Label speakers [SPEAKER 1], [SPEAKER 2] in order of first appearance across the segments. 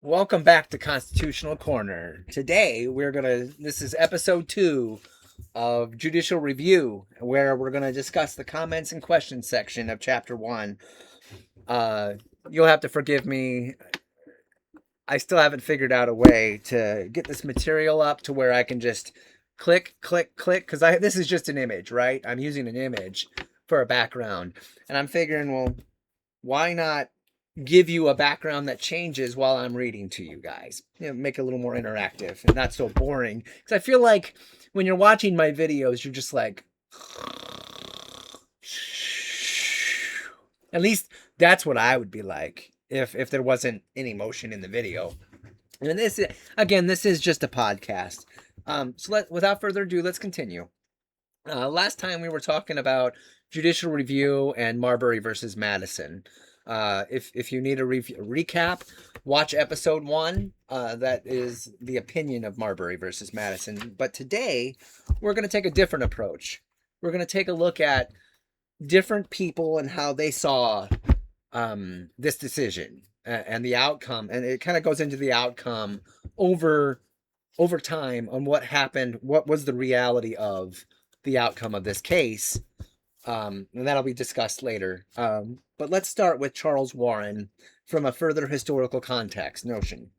[SPEAKER 1] Welcome back to Constitutional Corner. Today this is episode 2 of Judicial Review, where we're gonna discuss the comments and questions section of chapter 1. Uh, you'll have to forgive me. I still haven't figured out a way to get this material up to where I can just click, click, click, because this is just an image, right? I'm using an image for a background. And I'm figuring, well, why not give you a background that changes while I'm reading to you guys? Make it a little more interactive and not so boring. Because I feel like when you're watching my videos, you're just like, at least that's what I would be like if there wasn't any motion in the video. And this is just a podcast. Without further ado, let's continue. Last time we were talking about judicial review and Marbury versus Madison. If you need a recap, watch episode 1. That is the opinion of Marbury versus Madison. But today, we're going to take a different approach. We're going to take a look at different people and how they saw this decision and the outcome. And it kind of goes into the outcome over time on what happened, what was the reality of the outcome of this case. And that'll be discussed later. But let's start with Charles Warren from a further historical context notion.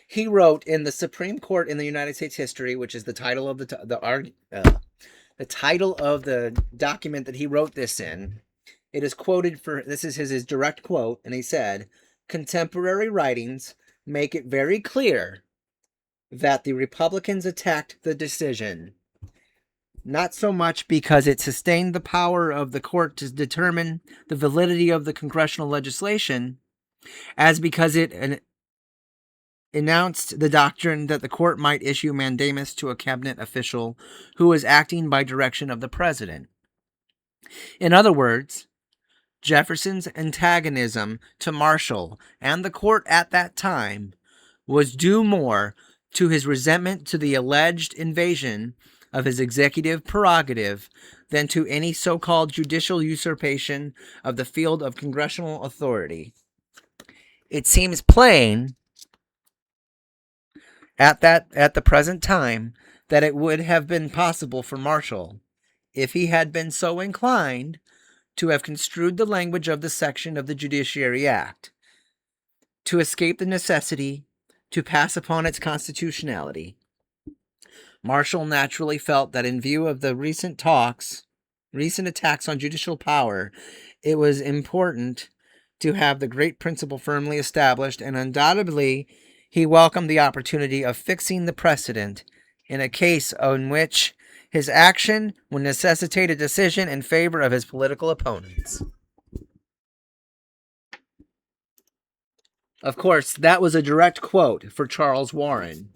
[SPEAKER 1] He wrote in the Supreme Court in the United States History, which is the title of the title of the document that he wrote this in. It is quoted this is his direct quote, and he said, "Contemporary writings make it very clear that the Republicans attacked the decision, not so much because it sustained the power of the court to determine the validity of the congressional legislation, as because it announced the doctrine that the court might issue mandamus to a cabinet official who was acting by direction of the president. In other words, Jefferson's antagonism to Marshall and the court at that time was due more to his resentment to the alleged invasion of his executive prerogative than to any so-called judicial usurpation of the field of congressional authority. It seems plain at the present time that it would have been possible for Marshall, if he had been so inclined, to have construed the language of the section of the Judiciary Act, to escape the necessity to pass upon its constitutionality. Marshall naturally felt that in view of the recent attacks on judicial power, it was important to have the great principle firmly established, and undoubtedly he welcomed the opportunity of fixing the precedent in a case in which his action would necessitate a decision in favor of his political opponents." Of course, that was a direct quote for Charles Warren.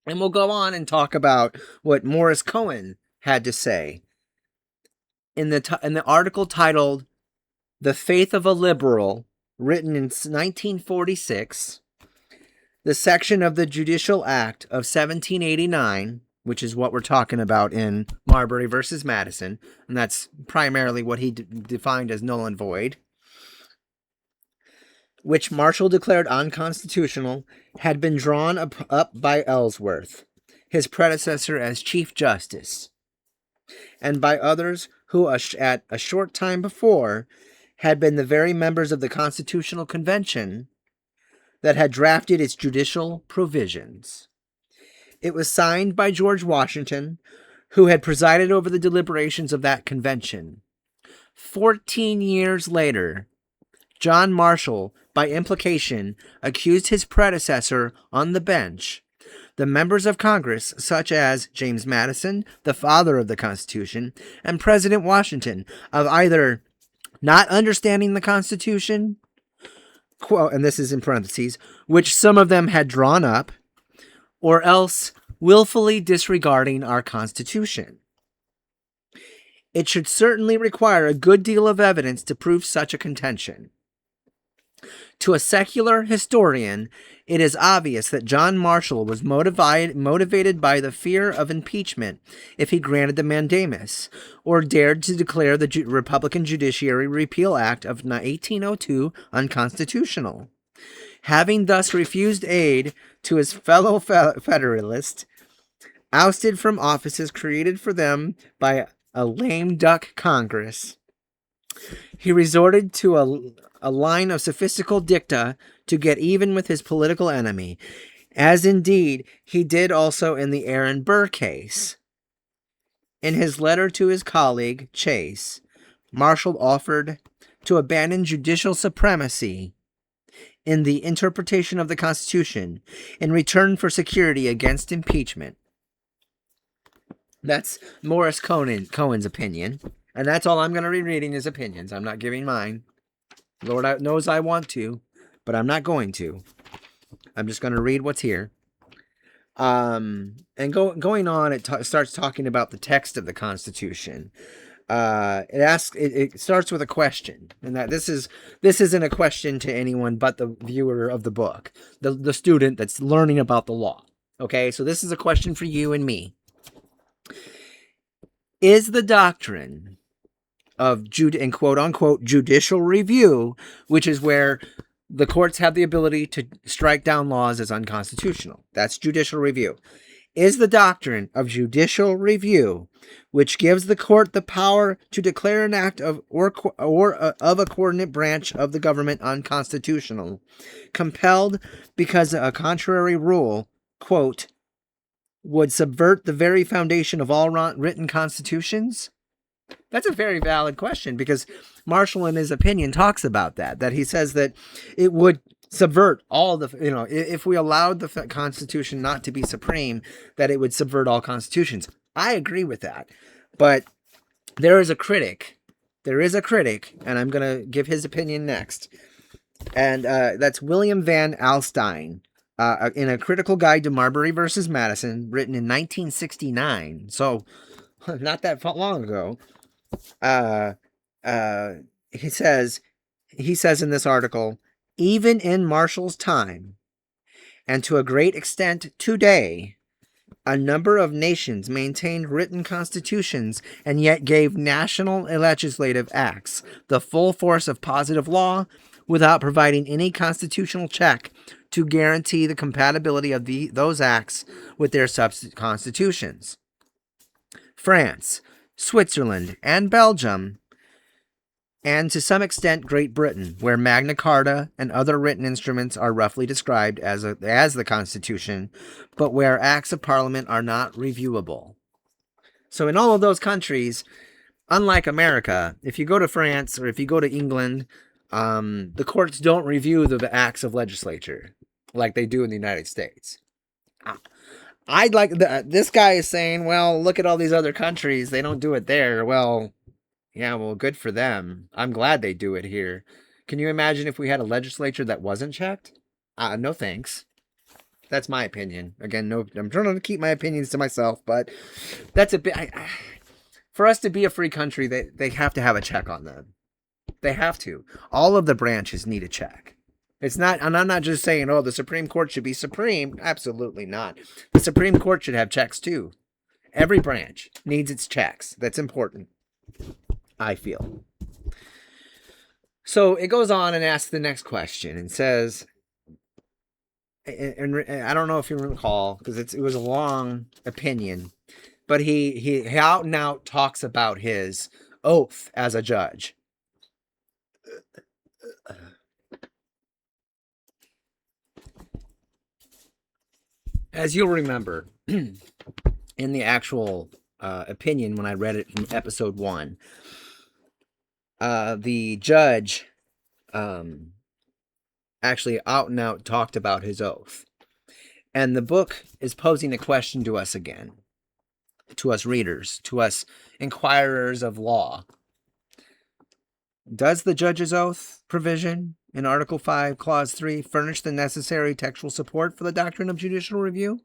[SPEAKER 1] And we'll go on and talk about what Morris Cohen had to say in the article titled "The Faith of a Liberal," written in 1946. The section of the Judicial Act of 1789, which is what we're talking about in Marbury versus Madison, and that's primarily what he defined as null and void, which Marshall declared unconstitutional, had been drawn up by Ellsworth, his predecessor as Chief Justice, and by others who at a short time before had been the very members of the Constitutional Convention that had drafted its judicial provisions. It was signed by George Washington, who had presided over the deliberations of that convention. 14 years later, John Marshall, by implication, accused his predecessor on the bench, the members of Congress, such as James Madison, the father of the Constitution, and President Washington, of either not understanding the Constitution, quote, and this is in parentheses, which some of them had drawn up, or else willfully disregarding our Constitution. It should certainly require a good deal of evidence to prove such a contention. To a secular historian, it is obvious that John Marshall was motivated by the fear of impeachment if he granted the mandamus, or dared to declare the Republican Judiciary Repeal Act of 1802 unconstitutional. Having thus refused aid to his fellow Federalists, ousted from offices created for them by a lame duck Congress, he resorted to a line of sophistical dicta to get even with his political enemy, as indeed he did also in the Aaron Burr case. In his letter to his colleague, Chase, Marshall offered to abandon judicial supremacy in the interpretation of the Constitution in return for security against impeachment. That's Morris Cohen's opinion, and that's all I'm going to be reading his opinions. I'm not giving mine. Lord knows I want to, but I'm not going to. I'm just going to read what's here. And going on, it starts talking about the text of the Constitution. It starts with a question, and that this isn't a question to anyone but the viewer of the book, the student that's learning about the law. Okay, so this is a question for you and me. Is the doctrine of quote unquote judicial review, which is where the courts have the ability to strike down laws as unconstitutional, that's judicial review. Is the doctrine of judicial review, which gives the court the power to declare an act of a coordinate branch of the government unconstitutional, compelled because a contrary rule, quote, would subvert the very foundation of all written constitutions? That's a very valid question, because Marshall in his opinion talks about that he says that it would subvert all the, if we allowed the Constitution not to be supreme, that it would subvert all constitutions. I agree with that. But there is a critic, and I'm going to give his opinion next. And that's William Van Alstyne, in A Critical Guide to Marbury versus Madison, written in 1969. So not that long ago. He says in this article, even in Marshall's time, and to a great extent today, a number of nations maintained written constitutions and yet gave national legislative acts the full force of positive law without providing any constitutional check to guarantee the compatibility of those acts with their constitutions. France, Switzerland, and Belgium, and to some extent Great Britain, where Magna Carta and other written instruments are roughly described as the Constitution, but where acts of Parliament are not reviewable. So in all of those countries, unlike America, if you go to France or if you go to England, the courts don't review the acts of legislature like they do in the United States. I'd like this guy is saying, well, look at all these other countries. They don't do it there. Well, yeah, well, good for them. I'm glad they do it here. Can you imagine if we had a legislature that wasn't checked? No thanks. That's my opinion. Again, no, I'm trying to keep my opinions to myself, but that's a bit. For us to be a free country, they have to have a check on them. They have to. All of the branches need a check. It's not, and I'm not just saying, the Supreme Court should be supreme. Absolutely not. The Supreme Court should have checks too. Every branch needs its checks. That's important, I feel. So it goes on and asks the next question and says, and I don't know if you recall, because it was a long opinion, but he out and out talks about his oath as a judge. As you'll remember, in the actual opinion, when I read it from episode 1, the judge actually out and out talked about his oath. And the book is posing a question to us again, to us readers, to us inquirers of law. Does the judge's oath provision in Article 5, Clause 3 furnish the necessary textual support for the doctrine of judicial review?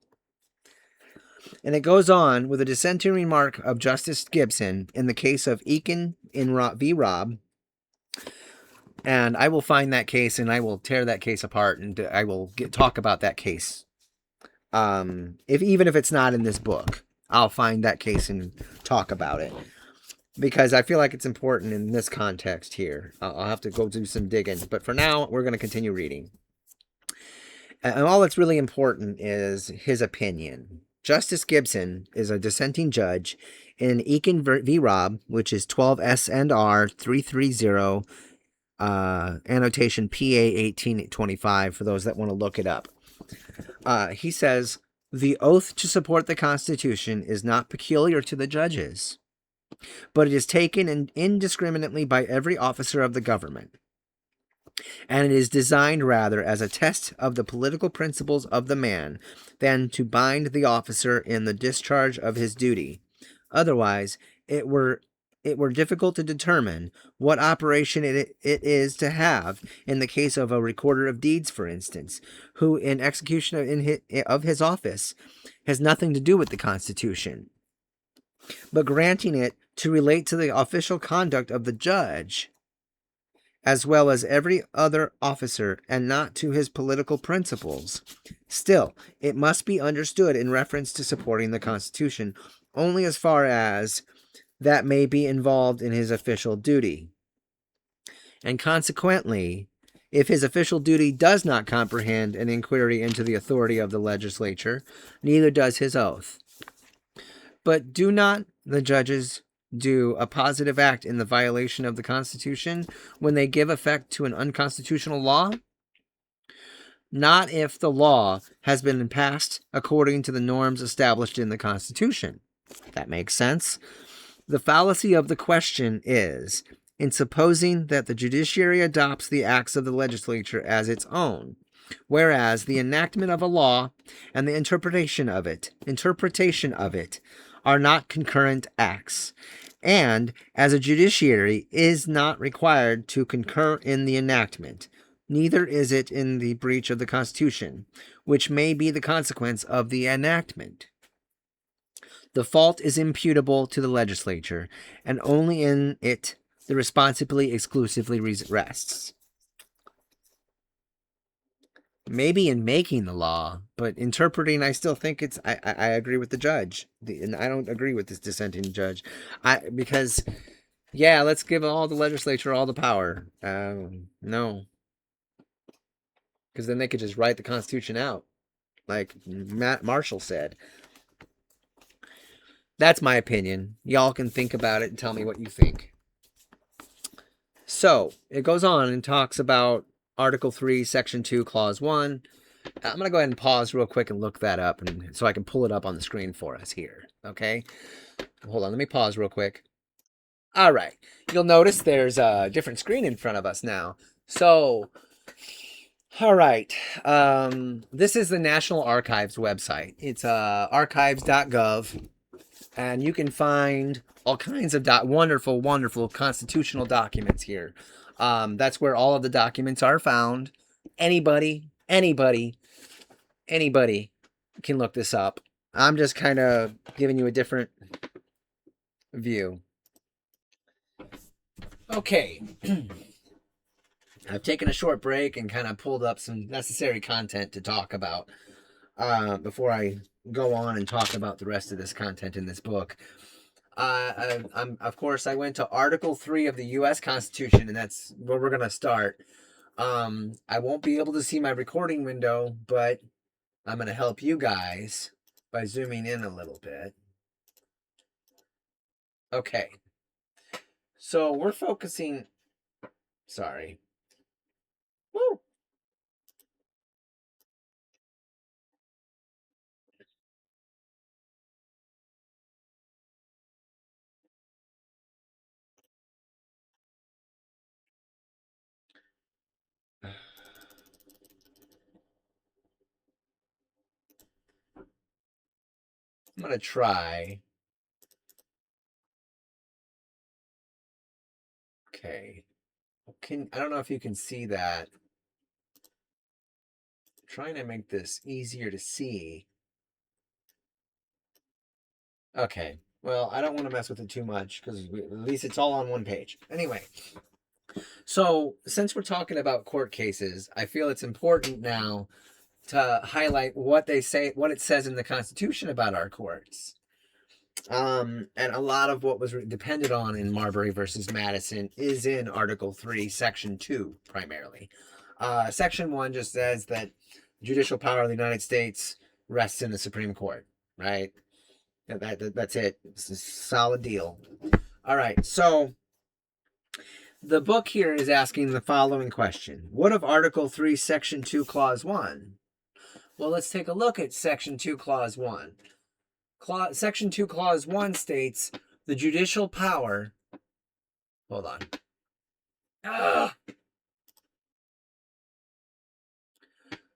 [SPEAKER 1] And it goes on with a dissenting remark of Justice Gibson in the case of Eakin v. Robb. And I will find that case and I will tear that case apart and I will talk about that case. Even if it's not in this book, I'll find that case and talk about it, because I feel like it's important in this context here. I'll have to go do some digging, but for now, we're going to continue reading. And all that's really important is his opinion. Justice Gibson is a dissenting judge in Eakin v. Robb, which is 12 S&R 330, annotation PA 1825 for those that want to look it up. He says, the oath to support the Constitution is not peculiar to the judges, but it is taken indiscriminately by every officer of the government. And it is designed rather as a test of the political principles of the man than to bind the officer in the discharge of his duty. Otherwise, it were difficult to determine what operation it is to have in the case of a recorder of deeds, for instance, who, in execution of his office, has nothing to do with the Constitution, but granting it to relate to the official conduct of the judge, as well as every other officer, and not to his political principles. Still, it must be understood in reference to supporting the Constitution only as far as that may be involved in his official duty. And consequently, if his official duty does not comprehend an inquiry into the authority of the legislature, neither does his oath. But do not the judges do a positive act in the violation of the Constitution when they give effect to an unconstitutional law? Not if the law has been passed according to the norms established in the Constitution. That makes sense. The fallacy of the question is in supposing that the judiciary adopts the acts of the legislature as its own, whereas the enactment of a law and the interpretation of it are not concurrent acts, and as a judiciary is not required to concur in the enactment, neither is it in the breach of the Constitution, which may be the consequence of the enactment. The fault is imputable to the legislature, and only in it the responsibility exclusively rests. Maybe in making the law, but interpreting, I still think it's. I agree with the judge, and I don't agree with this dissenting judge, because, yeah, let's give all the legislature all the power. No, because then they could just write the Constitution out, like Matt Marshall said. That's my opinion. Y'all can think about it and tell me what you think. So it goes on and talks about Article 3, Section 2, Clause 1. I'm going to go ahead and pause real quick and look that up, and so I can pull it up on the screen for us here. Okay? Hold on. Let me pause real quick. All right. You'll notice there's a different screen in front of us now. So, all right. This is the National Archives website. It's archives.gov, and you can find all kinds of wonderful, wonderful constitutional documents here. That's where all of the documents are found. Anybody can look this up. I'm just kind of giving you a different view. Okay. I've taken a short break and kind of pulled up some necessary content to talk about before I go on and talk about the rest of this content in this book. Of course, I went to Article 3 of the U.S. Constitution, and that's where we're going to start. I won't be able to see my recording window, but I'm going to help you guys by zooming in a little bit. Okay. So we're focusing... Sorry. Woo! I'm going to try. Okay. I don't know if you can see that. I'm trying to make this easier to see. Okay. Well, I don't want to mess with it too much because at least it's all on one page. Anyway. So, since we're talking about court cases, I feel it's important now to highlight what they say, what it says in the Constitution about our courts. And a lot of what was depended on in Marbury versus Madison is in Article 3, Section 2, primarily. Section 1 just says that judicial power of the United States rests in the Supreme Court, right? That's it. It's a solid deal. All right, so the book here is asking the following question. What of Article 3, Section 2, Clause 1? Well, let's take a look at Section 2, Clause 1. Section 2, Clause 1 states, the judicial power... Hold on.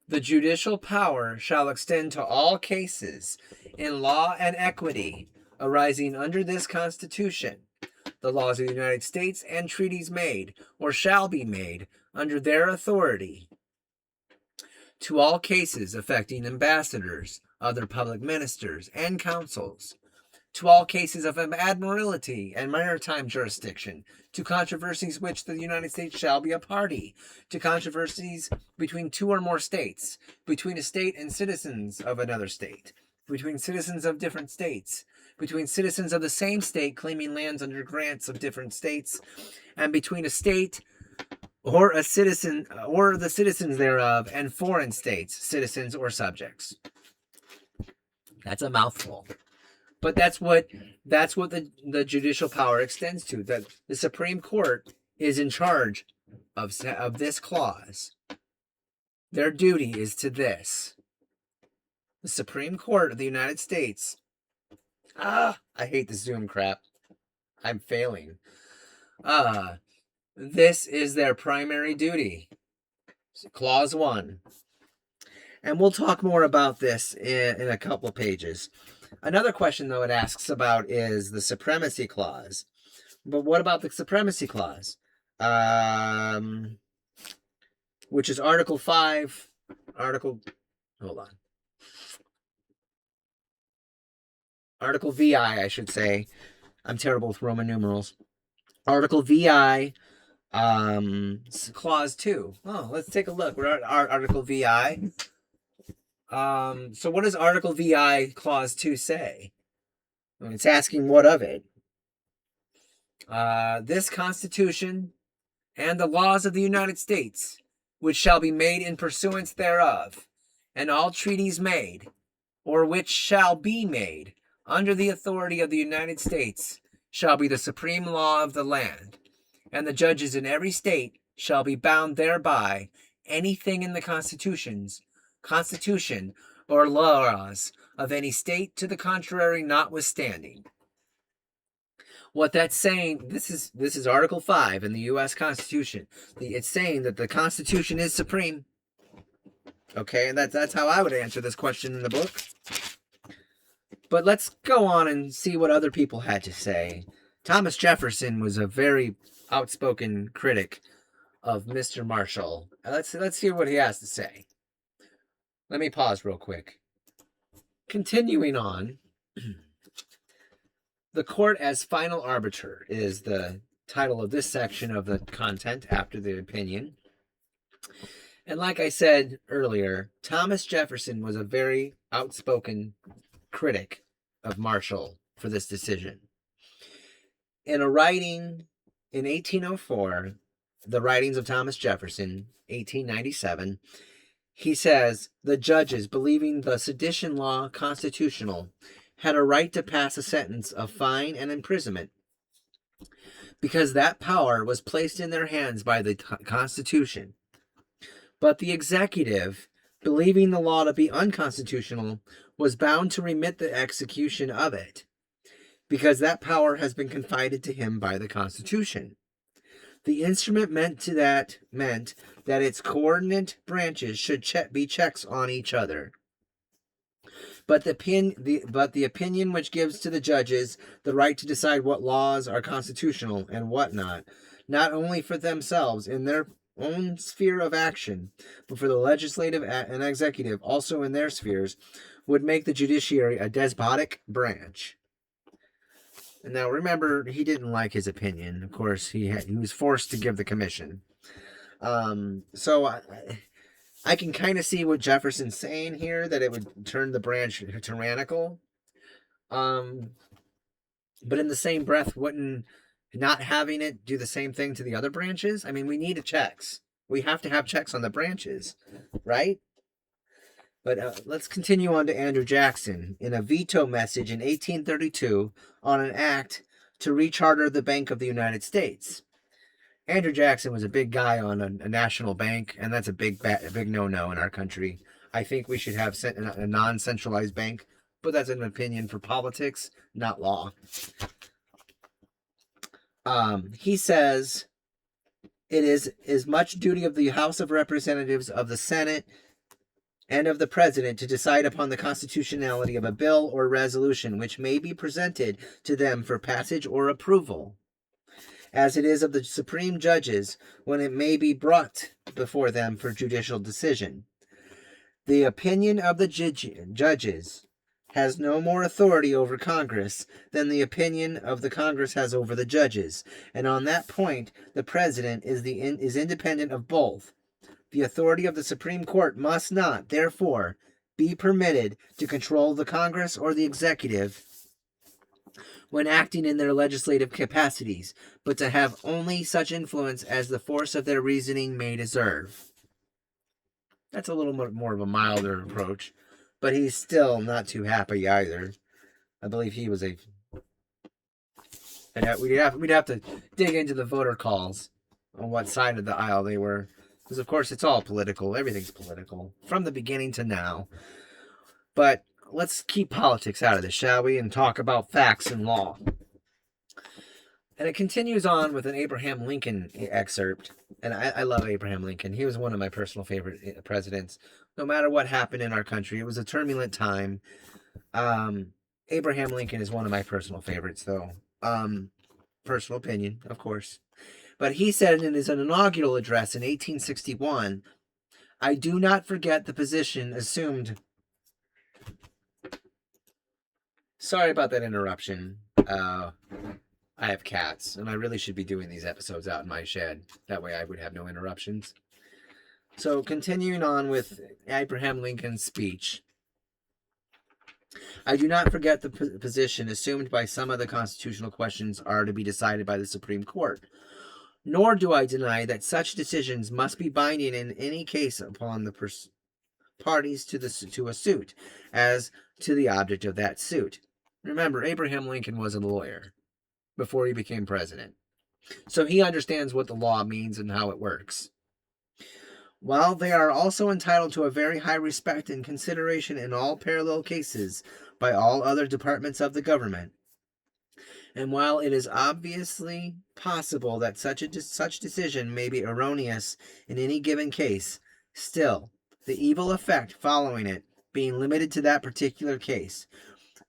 [SPEAKER 1] The judicial power shall extend to all cases in law and equity arising under this Constitution, the laws of the United States, and treaties made or shall be made under their authority, to all cases affecting ambassadors, other public ministers, and consuls, to all cases of admiralty and maritime jurisdiction, to controversies which the United States shall be a party, to controversies between two or more states, between a state and citizens of another state, between citizens of different states, between citizens of the same state claiming lands under grants of different states, and between a state or a citizen or the citizens thereof and foreign states, citizens or subjects. That's a mouthful. But that's what the judicial power extends to. That the Supreme Court is in charge of this clause. Their duty is to this. The Supreme Court of the United States. I hate the Zoom crap. I'm failing. This is their primary duty. Clause 1. And we'll talk more about this in a couple pages. Another question, though, it asks about is the Supremacy Clause. But what about the Supremacy Clause? Which is Article 5. Hold on. Article VI, I should say. I'm terrible with Roman numerals. Article VI, Clause 2. Oh, let's take a look. We're at Article VI. So what does Article VI Clause 2 say? It's asking what of it. This Constitution and the laws of the United States, which shall be made in pursuance thereof, and all treaties made, or which shall be made, under the authority of the United States, shall be the supreme law of the land, and the judges in every state shall be bound thereby, anything in the Constitution or laws of any state to the contrary notwithstanding. What that's saying, this is Article 5 in the U.S. Constitution. It's saying that the Constitution is supreme. Okay, and that's how I would answer this question in the book. But let's go on and see what other people had to say. Thomas Jefferson was a very outspoken critic of Mr. Marshall. Let's hear what he has to say. Let me pause real quick. Continuing on, the court as final arbiter is the title of this section of the content after the opinion. And like I said earlier, Thomas Jefferson was a very outspoken critic of Marshall for this decision. In a writing in 1804, the writings of Thomas Jefferson, 1897, he says, the judges, believing the sedition law constitutional, had a right to pass a sentence of fine and imprisonment, because that power was placed in their hands by the Constitution. But the executive, believing the law to be unconstitutional, was bound to remit the execution of it, because that power has been confided to him by the Constitution. The instrument meant that its coordinate branches should be checks on each other. But the opinion which gives to the judges the right to decide what laws are constitutional and what not only for themselves in their own sphere of action, but for the legislative and executive also in their spheres, would make the judiciary a despotic branch. And now remember, he didn't like his opinion. Of course, he was forced to give the commission. So I can kind of see what Jefferson's saying here, that it would turn the branch tyrannical. But in the same breath, wouldn't not having it do the same thing to the other branches? I mean, we need checks. We have to have checks on the branches, right? But let's continue on to Andrew Jackson. In a veto message in 1832 on an act to recharter the Bank of the United States. Andrew Jackson was a big guy on a national bank, and that's a big no-no in our country. I think we should have a non-centralized bank, but that's an opinion for politics, not law. He says it is much duty of the House of Representatives, of the Senate, and of the President to decide upon the constitutionality of a bill or resolution which may be presented to them for passage or approval, as it is of the supreme judges when it may be brought before them for judicial decision. The opinion of the judges has no more authority over Congress than the opinion of the Congress has over the judges, and on that point the President is independent of both. The authority of the Supreme Court must not, therefore, be permitted to control the Congress or the executive when acting in their legislative capacities, but to have only such influence as the force of their reasoning may deserve. That's a little more of a milder approach, but he's still not too happy either. I believe he was and we'd have to dig into the voter calls on what side of the aisle they were. Because, of course, it's all political. Everything's political from the beginning to now. But let's keep politics out of this, shall we? And talk about facts and law. And it continues on with an Abraham Lincoln excerpt. And I love Abraham Lincoln. He was one of my personal favorite presidents. No matter what happened in our country, it was a turbulent time. Abraham Lincoln is one of my personal favorites, though. Personal opinion, of course. But he said in his inaugural address in 1861, "I do not forget the position assumed." Sorry about that interruption. I have cats, and I really should be doing these episodes out in my shed. That way I would have no interruptions. So continuing on with Abraham Lincoln's speech. "I do not forget the position assumed by some of the constitutional questions are to be decided by the Supreme Court. Nor do I deny that such decisions must be binding in any case upon the parties to a suit, as to the object of that suit." Remember, Abraham Lincoln was a lawyer before he became president, so he understands what the law means and how it works. "While they are also entitled to a very high respect and consideration in all parallel cases by all other departments of the government, and while it is obviously possible that such decision may be erroneous in any given case, still, the evil effect following it being limited to that particular case,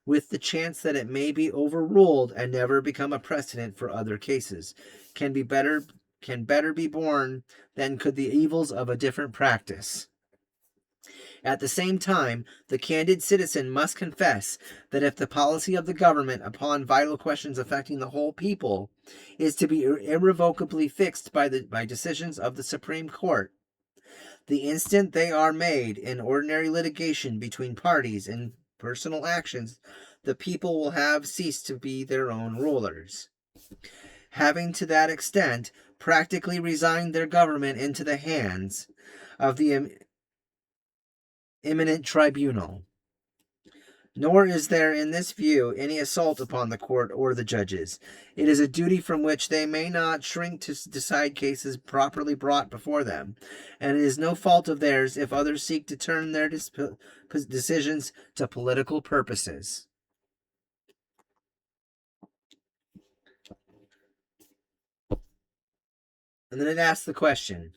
[SPEAKER 1] with the chance that it may be overruled and never become a precedent for other cases, can better be borne than could the evils of a different practice. At the same time, the candid citizen must confess that if the policy of the government upon vital questions affecting the whole people is to be irrevocably fixed by decisions of the Supreme Court, the instant they are made in ordinary litigation between parties in personal actions, the people will have ceased to be their own rulers, having to that extent practically resigned their government into the hands of the eminent tribunal. Nor is there in this view any assault upon the court or the judges. It is a duty from which they may not shrink to decide cases properly brought before them, and it is no fault of theirs if others seek to turn their decisions to political purposes." And then it asks the question,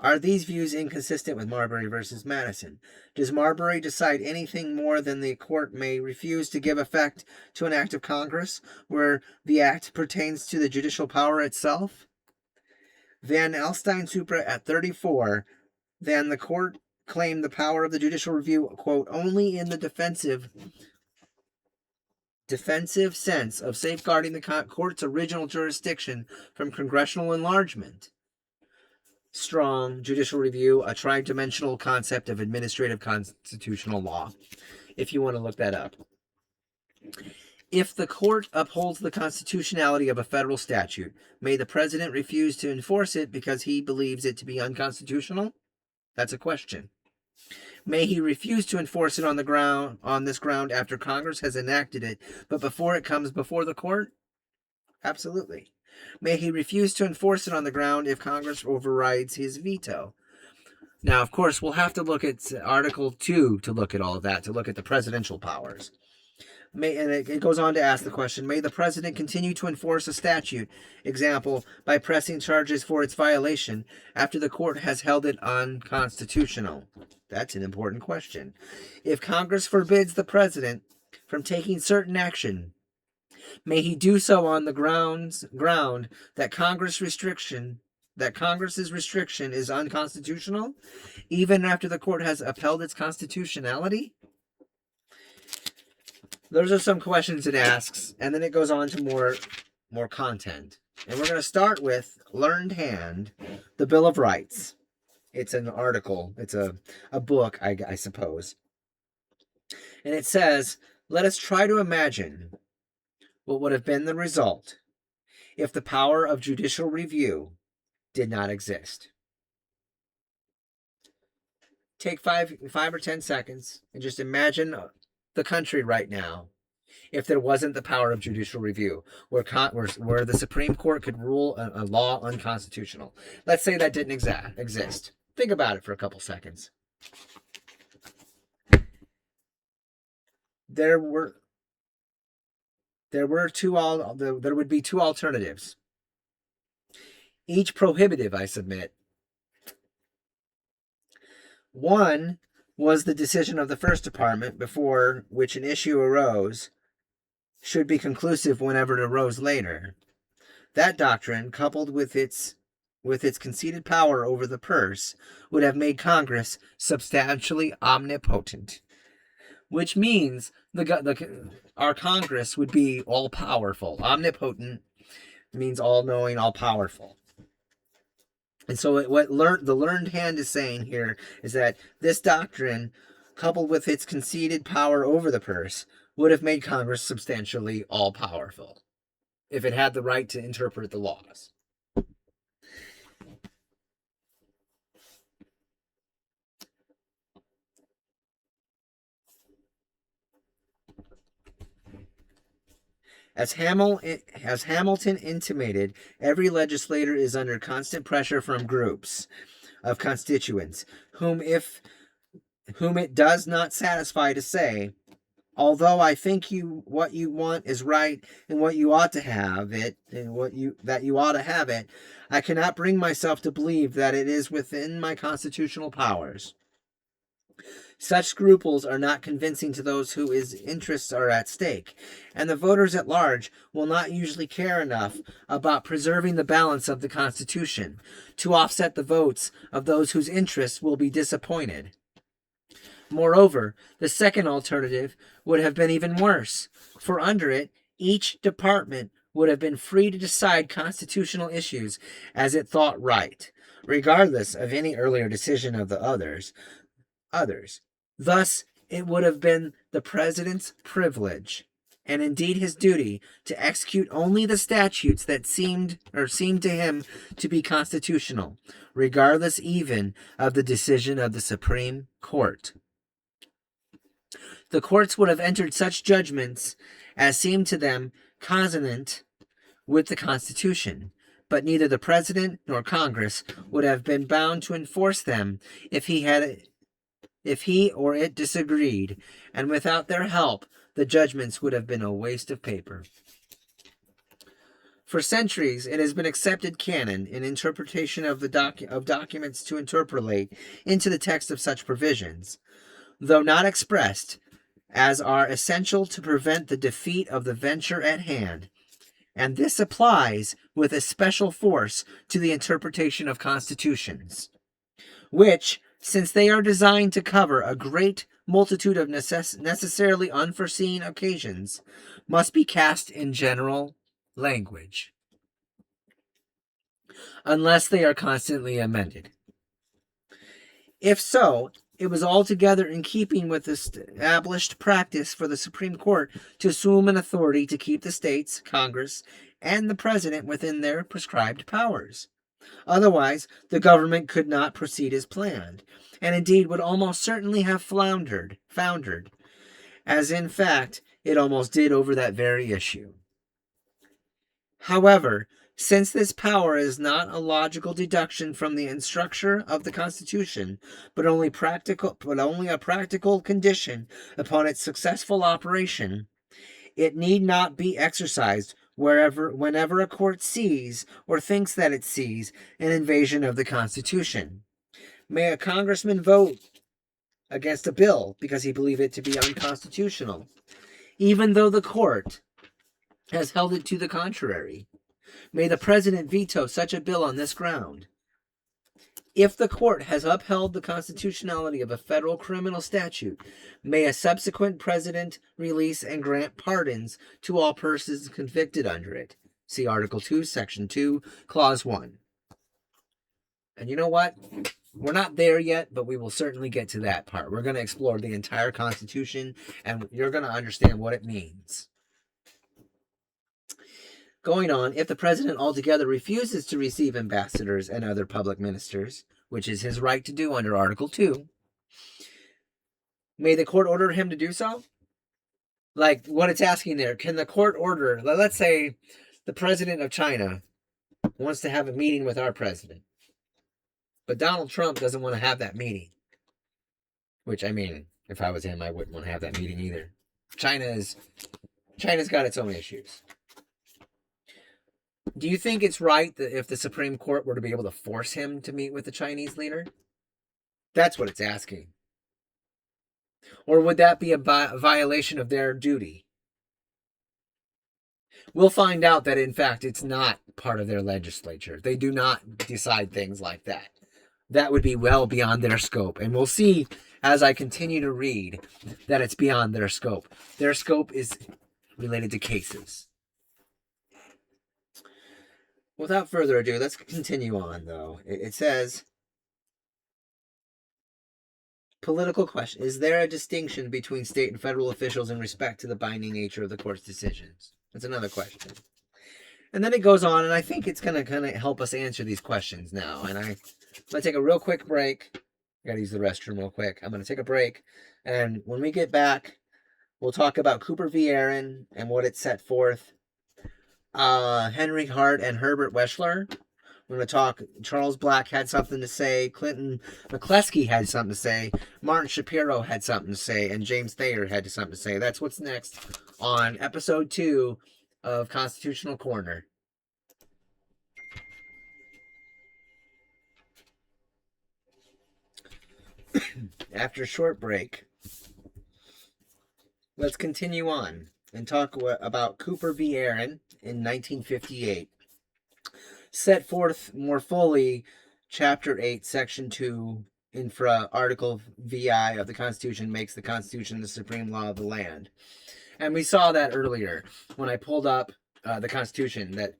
[SPEAKER 1] are these views inconsistent with Marbury versus Madison? Does Marbury decide anything more than the court may refuse to give effect to an act of Congress where the act pertains to the judicial power itself? Van Alstyne Supra at 34, then the court claimed the power of the judicial review, quote, only in the defensive sense of safeguarding the court's original jurisdiction from congressional enlargement. Strong, Judicial Review, a tri-dimensional concept of administrative constitutional law, if you want to look that up. If the court upholds the constitutionality of a federal statute, may the president refuse to enforce it because he believes it to be unconstitutional? That's a question. May he refuse to enforce it on this ground after Congress has enacted it, but before it comes before the court? Absolutely. May he refuse to enforce it on the ground if Congress overrides his veto? Now, of course, we'll have to look at Article 2 to look at all of that, to look at the presidential powers. And it goes on to ask the question, may the president continue to enforce a statute, example, by pressing charges for its violation after the court has held it unconstitutional? That's an important question. If Congress forbids the president from taking certain action, may he do so on the ground that Congress's restriction is unconstitutional, even after the court has upheld its constitutionality? Those are some questions it asks, and then it goes on to more content. And we're going to start with Learned Hand, the Bill of Rights. It's an article. It's a book, I suppose. And it says, let us try to imagine what would have been the result if the power of judicial review did not exist. Take 5 or 10 seconds and just imagine the country right now if there wasn't the power of judicial review, where the Supreme Court could rule a law unconstitutional. Let's say that didn't exist. Think about it for a couple seconds. There would be two alternatives, each prohibitive, I submit. One was the decision of the First Department before which an issue arose should be conclusive whenever it arose later. That doctrine, coupled with its conceded power over the purse, would have made Congress substantially omnipotent, which means our Congress would be all-powerful. Omnipotent means all-knowing, all-powerful. And so what the Learned Hand is saying here is that this doctrine, coupled with its conceded power over the purse, would have made Congress substantially all-powerful if it had the right to interpret the laws. As Hamilton intimated, every legislator is under constant pressure from groups of constituents, whom it does not satisfy to say, although I think what you want is right and what you ought to have it, I cannot bring myself to believe that it is within my constitutional powers. Such scruples are not convincing to those whose interests are at stake, and the voters at large will not usually care enough about preserving the balance of the Constitution to offset the votes of those whose interests will be disappointed. Moreover, the second alternative would have been even worse, for under it, each department would have been free to decide constitutional issues as it thought right, regardless of any earlier decision of the others. Thus, it would have been the president's privilege, and indeed his duty, to execute only the statutes that seemed to him to be constitutional, regardless even of the decision of the Supreme Court. The courts would have entered such judgments as seemed to them consonant with the Constitution, but neither the President nor Congress would have been bound to enforce them if he or it disagreed, and without their help, the judgments would have been a waste of paper. For centuries, it has been accepted canon in interpretation of documents to interpolate into the text of such provisions, though not expressed, as are essential to prevent the defeat of the venture at hand, and this applies with especial force to the interpretation of constitutions, which, since they are designed to cover a great multitude of necessarily unforeseen occasions, must be cast in general language, unless they are constantly amended. If so, it was altogether in keeping with the established practice for the Supreme Court to assume an authority to keep the states, Congress, and the President within their prescribed powers. Otherwise, the government could not proceed as planned, and indeed would almost certainly have foundered, as in fact it almost did over that very issue. However, since this power is not a logical deduction from the structure of the Constitution, but only a practical condition upon its successful operation, it need not be exercised whenever a court sees or thinks that it sees an invasion of the Constitution. May a congressman vote against a bill because he believes it to be unconstitutional, even though the court has held it to the contrary. May the president veto such a bill on this ground. If the court has upheld the constitutionality of a federal criminal statute, may a subsequent president release and grant pardons to all persons convicted under it. See Article 2, Section 2, Clause 1. And you know what? We're not there yet, but we will certainly get to that part. We're going to explore the entire Constitution, and you're going to understand what it means. Going on, if the president altogether refuses to receive ambassadors and other public ministers, which is his right to do under Article 2, may the court order him to do so? Like what it's asking there, can the court order, let's say the president of China wants to have a meeting with our president, but Donald Trump doesn't want to have that meeting. Which, I mean, if I was him, I wouldn't want to have that meeting either. China's got its own issues. Do you think it's right that if the Supreme Court were to be able to force him to meet with the Chinese leader? That's what it's asking. Or would that be a violation of their duty? We'll find out that, in fact, it's not part of their legislature. They do not decide things like that. That would be well beyond their scope. And we'll see as I continue to read that it's beyond their scope. Their scope is related to cases. Without further ado, let's continue on, though. It says, political question. Is there a distinction between state and federal officials in respect to the binding nature of the court's decisions? That's another question. And then it goes on, and I think it's going to kind of help us answer these questions now. And I'm going to take a real quick break. I got to use the restroom real quick. I'm going to take a break. And when we get back, we'll talk about Cooper v. Aaron and what it set forth. Henry Hart and Herbert Weschler. We're going to talk. Charles Black had something to say. Clinton McCleskey had something to say. Martin Shapiro had something to say. And James Thayer had something to say. That's what's next on episode 2 of Constitutional Corner. After a short break, let's continue on and talk about Cooper v. Aaron in 1958. Set forth more fully Chapter 8, Section 2, infra Article VI of the Constitution makes the Constitution the supreme law of the land. And we saw that earlier when I pulled up the Constitution, that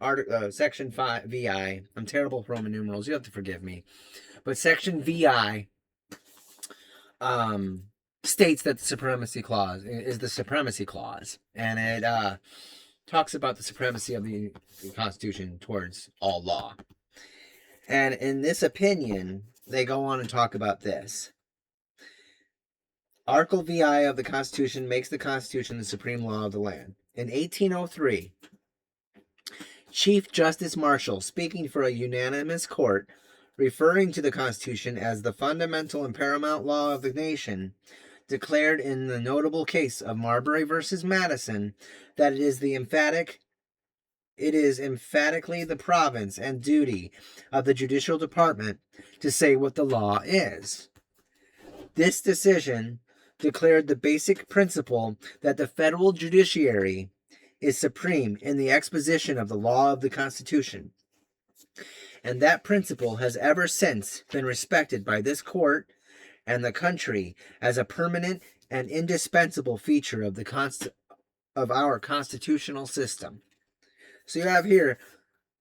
[SPEAKER 1] Section 5 VI, I'm terrible with Roman numerals, you have to forgive me, but Section VI states that the Supremacy Clause is the Supremacy Clause, and it talks about the supremacy of the Constitution towards all law. And in this opinion, they go on and talk about this. Article VI of the Constitution makes the Constitution the supreme law of the land. In 1803, Chief Justice Marshall, speaking for a unanimous court, referring to the Constitution as the fundamental and paramount law of the nation, declared in the notable case of Marbury versus Madison that it is emphatically the province and duty of the judicial department to say what the law is. This decision declared the basic principle that the federal judiciary is supreme in the exposition of the law of the Constitution. And that principle has ever since been respected by this court and the country as a permanent and indispensable feature of our constitutional system. So you have here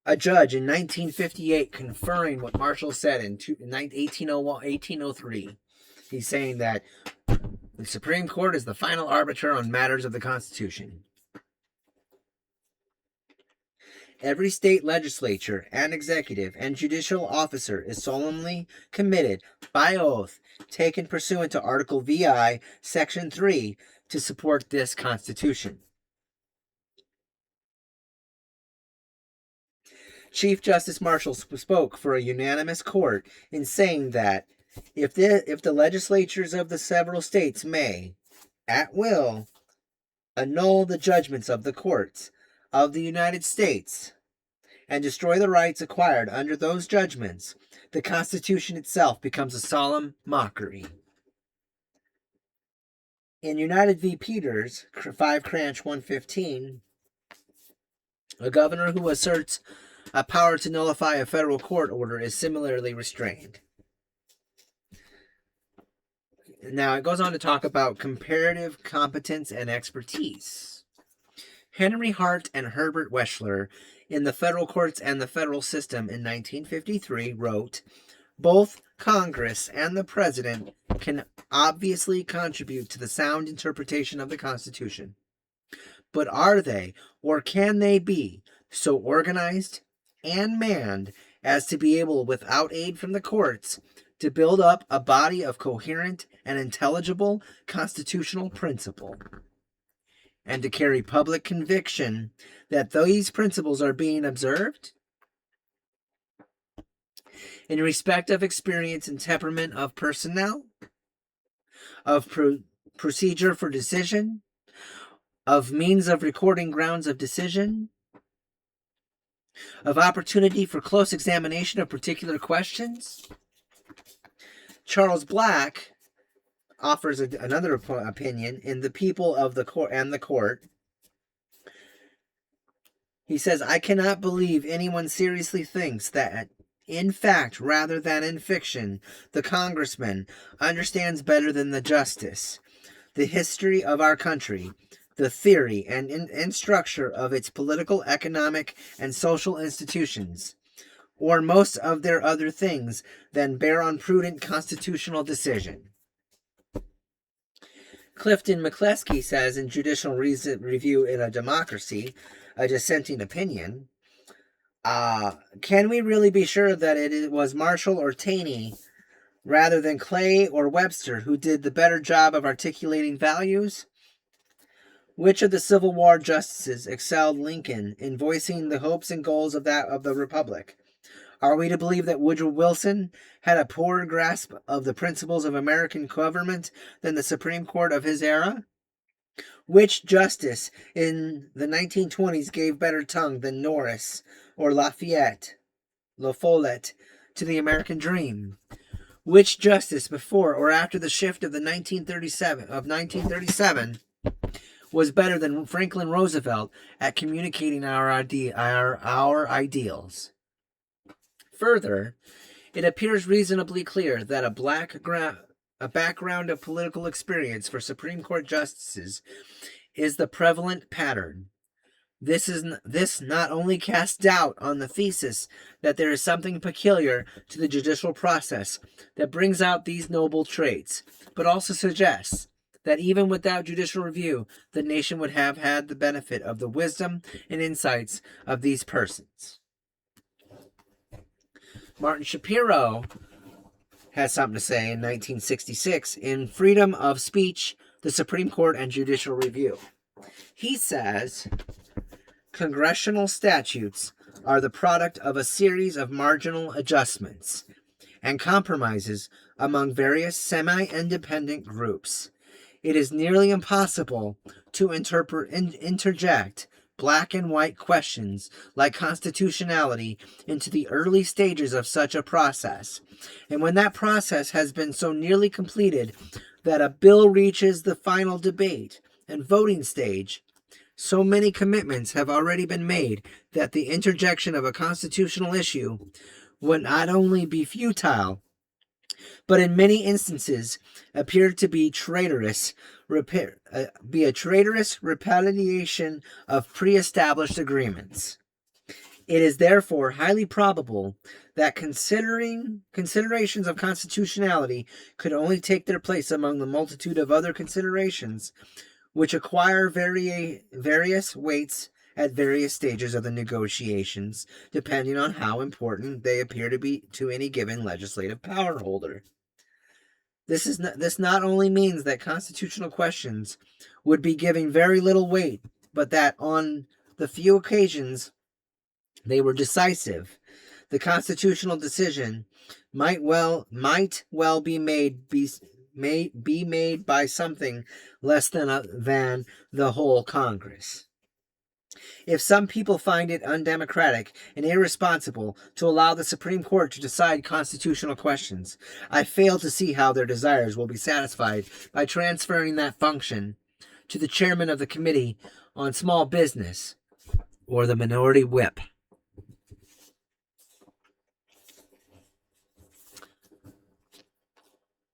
[SPEAKER 1] a judge in 1958 conferring what Marshall said in 1803. He's saying that the Supreme Court is the final arbiter on matters of the Constitution. Every state legislature and executive and judicial officer is solemnly committed by oath, taken pursuant to Article VI, Section 3, to support this Constitution. Chief Justice Marshall spoke for a unanimous court in saying that if the legislatures of the several states may, at will, annul the judgments of the courts of the United States and destroy the rights acquired under those judgments, the Constitution itself becomes a solemn mockery. In United v. Peters, 5 Cranch 115, a governor who asserts a power to nullify a federal court order is similarly restrained. Now, it goes on to talk about comparative competence and expertise. Henry Hart and Herbert Weschler, in the federal courts and the federal system in 1953, wrote, "Both Congress and the President can obviously contribute to the sound interpretation of the Constitution. But are they, or can they be, so organized and manned as to be able, without aid from the courts, to build up a body of coherent and intelligible constitutional principle, and to carry public conviction that these principles are being observed? In respect of experience and temperament of personnel, of procedure for decision, of means of recording grounds of decision, of opportunity for close examination of particular questions?" Charles Black offers another opinion in The People of the Court and the Court. He says, "I cannot believe anyone seriously thinks that, in fact rather than in fiction, the congressman understands better than the justice the history of our country, the theory and structure of its political, economic, and social institutions, or most of their other things, than bear on prudent constitutional decision." Clifton McCleskey says in Judicial Review in a Democracy, a dissenting opinion, "Can we really be sure that it was Marshall or Taney, rather than Clay or Webster, who did the better job of articulating values? Which of the Civil War justices excelled Lincoln in voicing the hopes and goals of the Republic? Are we to believe that Woodrow Wilson had a poorer grasp of the principles of American government than the Supreme Court of his era? Which justice in the 1920s gave better tongue than Norris or La Follette to the American dream? Which justice before or after the shift of 1937 was better than Franklin Roosevelt at communicating our ideals? Further, it appears reasonably clear that a background of political experience for Supreme Court justices is the prevalent pattern. This not only casts doubt on the thesis that there is something peculiar to the judicial process that brings out these noble traits, but also suggests that even without judicial review, the nation would have had the benefit of the wisdom and insights of these persons." Martin Shapiro has something to say in 1966 in Freedom of Speech, the Supreme Court and Judicial Review. He says, "Congressional statutes are the product of a series of marginal adjustments and compromises among various semi-independent groups. It is nearly impossible to interject black and white questions like constitutionality into the early stages of such a process. And when that process has been so nearly completed that a bill reaches the final debate and voting stage, so many commitments have already been made that the interjection of a constitutional issue would not only be futile, but in many instances appear to be a traitorous repudiation of pre-established agreements. It is therefore highly probable that considerations of constitutionality could only take their place among the multitude of other considerations which acquire various weights at various stages of the negotiations, depending on how important they appear to be to any given legislative power holder. This not only means that constitutional questions would be given very little weight, but that on the few occasions they were decisive, the constitutional decision might well be made by something less than the whole Congress. If some people find it undemocratic and irresponsible to allow the Supreme Court to decide constitutional questions, I fail to see how their desires will be satisfied by transferring that function to the chairman of the Committee on Small Business or the minority whip.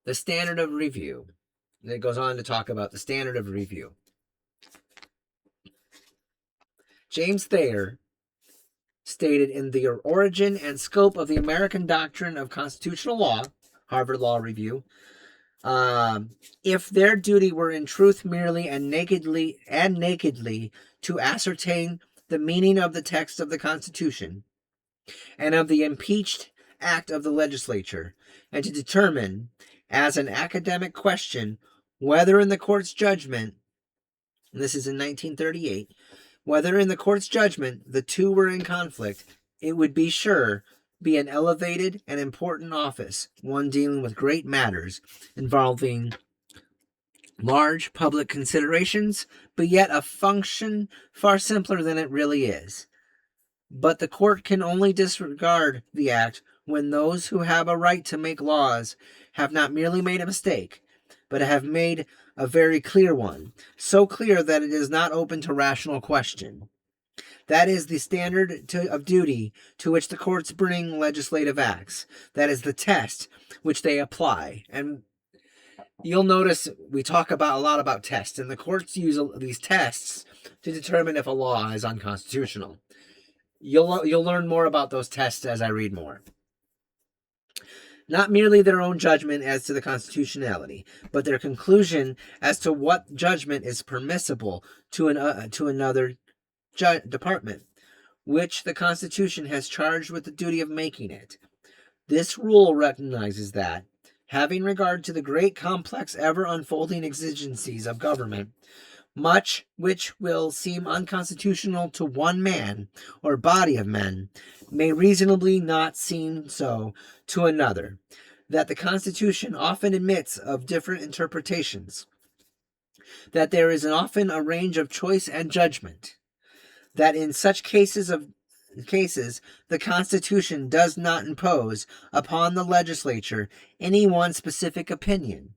[SPEAKER 1] The standard of review. It goes on to talk about the standard of review. James Thayer stated in The Origin and Scope of the American Doctrine of Constitutional Law, Harvard Law Review, if their duty were in truth merely and nakedly to ascertain the meaning of the text of the Constitution and of the impeached act of the legislature, and to determine, as an academic question, whether in the court's judgment, and this is in 1938, whether in the court's judgment the two were in conflict, it would be sure be an elevated and important office, one dealing with great matters involving large public considerations, but yet a function far simpler than it really is. But the court can only disregard the act when those who have a right to make laws have not merely made a mistake, but have made a very clear one, so clear that it is not open to rational question. That is the standard of duty to which the courts bring legislative acts. That is the test which they apply. And you'll notice we talk a lot about tests, and the courts use these tests to determine if a law is unconstitutional. You'll learn more about those tests as I read more. Not merely their own judgment as to the constitutionality, but their conclusion as to what judgment is permissible to another department, which the Constitution has charged with the duty of making it. This rule recognizes that, having regard to the great complex ever-unfolding exigencies of government, much which will seem unconstitutional to one man or body of men may reasonably not seem so to another, that the Constitution often admits of different interpretations, that there is often a range of choice and judgment, that in such cases the Constitution does not impose upon the legislature any one specific opinion,